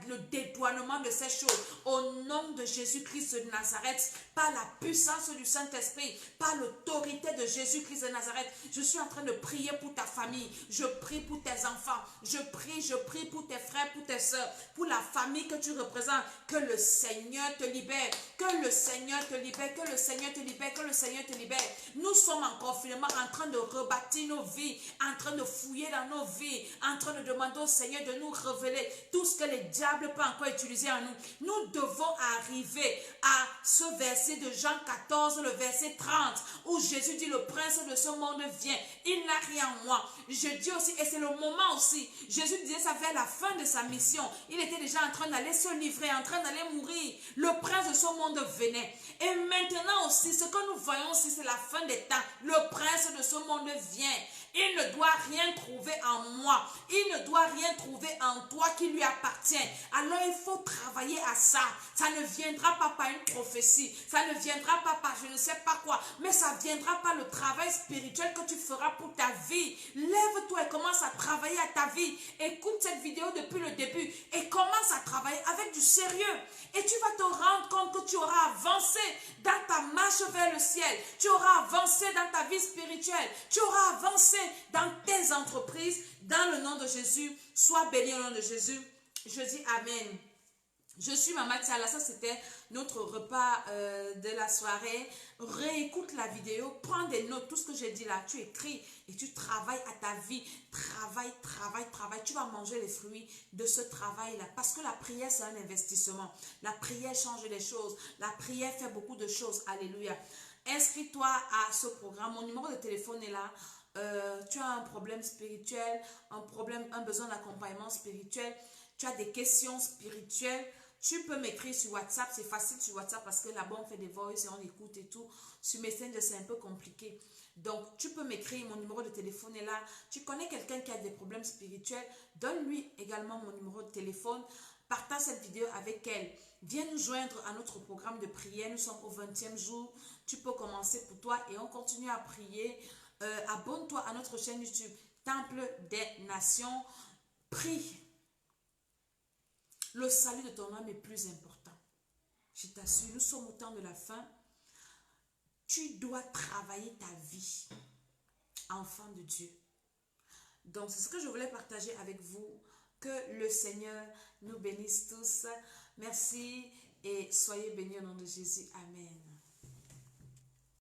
le dédouanement de ces choses. Au nom de Jésus-Christ de Nazareth, par la puissance du Saint-Esprit, par l'autorité de Jésus-Christ de Nazareth, je suis en train de prier pour ta famille. Je prie pour tes enfants. Je prie pour tes frères, pour tes soeurs, pour la famille que tu représentes. Que le Seigneur te libère. Que le Seigneur te libère, que le Seigneur te libère, que le Seigneur te libère. Nous sommes en confinement, en train de rebâtir nos vies, en train de fouiller dans nos vies, en train de demander au Seigneur de nous révéler tout ce que les diables peuvent encore utiliser en nous. Nous devons arriver à ce verset de Jean 14, le verset 30, où Jésus dit, le prince de ce monde vient, il n'a rien en moi. Je dis aussi, et c'est le moment aussi, Jésus disait ça vers la fin de sa mission. Il était déjà en train d'aller se livrer, en train d'aller mourir. Le prince de ce monde venait. Et maintenant aussi, ce que nous voyons aussi, c'est la fin des temps. Le prince de ce monde vient. Il ne doit rien trouver en moi. Il ne doit rien trouver en toi qui lui appartient. Alors il faut travailler à ça. Ça ne viendra pas par une prophétie. Ça ne viendra pas par je ne sais pas quoi. Mais ça viendra par le travail spirituel que tu feras pour ta vie. Lève-toi et commence à travailler à ta vie. Écoute cette vidéo depuis le début et commence à travailler avec du sérieux. Et tu vas te rendre compte que tu auras avancé dans ta marche vers le ciel. Tu auras avancé dans ta vie spirituelle. Tu auras avancé dans tes entreprises. Dans le nom de Jésus, sois béni au nom de Jésus. Je dis Amen. Je suis Maman Tiala, ça c'était notre repas de la soirée. Réécoute la vidéo, prends des notes, tout ce que j'ai dit là, tu écris et tu travailles à ta vie. Travaille. Tu vas manger les fruits de ce travail-là. Parce que la prière, c'est un investissement. La prière change les choses. La prière fait beaucoup de choses. Alléluia. Inscris-toi à ce programme. Mon numéro de téléphone est là. Tu as un problème spirituel, un besoin d'accompagnement spirituel. Tu as des questions spirituelles. Tu peux m'écrire sur WhatsApp, c'est facile sur WhatsApp parce que là-bas on fait des voices et on écoute et tout. Sur Messenger c'est un peu compliqué. Donc tu peux m'écrire, mon numéro de téléphone est là. Tu connais quelqu'un qui a des problèmes spirituels, donne-lui également mon numéro de téléphone. Partage cette vidéo avec elle. Viens nous joindre à notre programme de prière. Nous sommes au 20e jour. Tu peux commencer pour toi et on continue à prier. Abonne-toi à notre chaîne YouTube Temple des Nations. Prie. Le salut de ton âme est plus important. Je t'assure, nous sommes au temps de la fin. Tu dois travailler ta vie, enfant de Dieu. Donc, c'est ce que je voulais partager avec vous. Que le Seigneur nous bénisse tous. Merci et soyez bénis au nom de Jésus. Amen.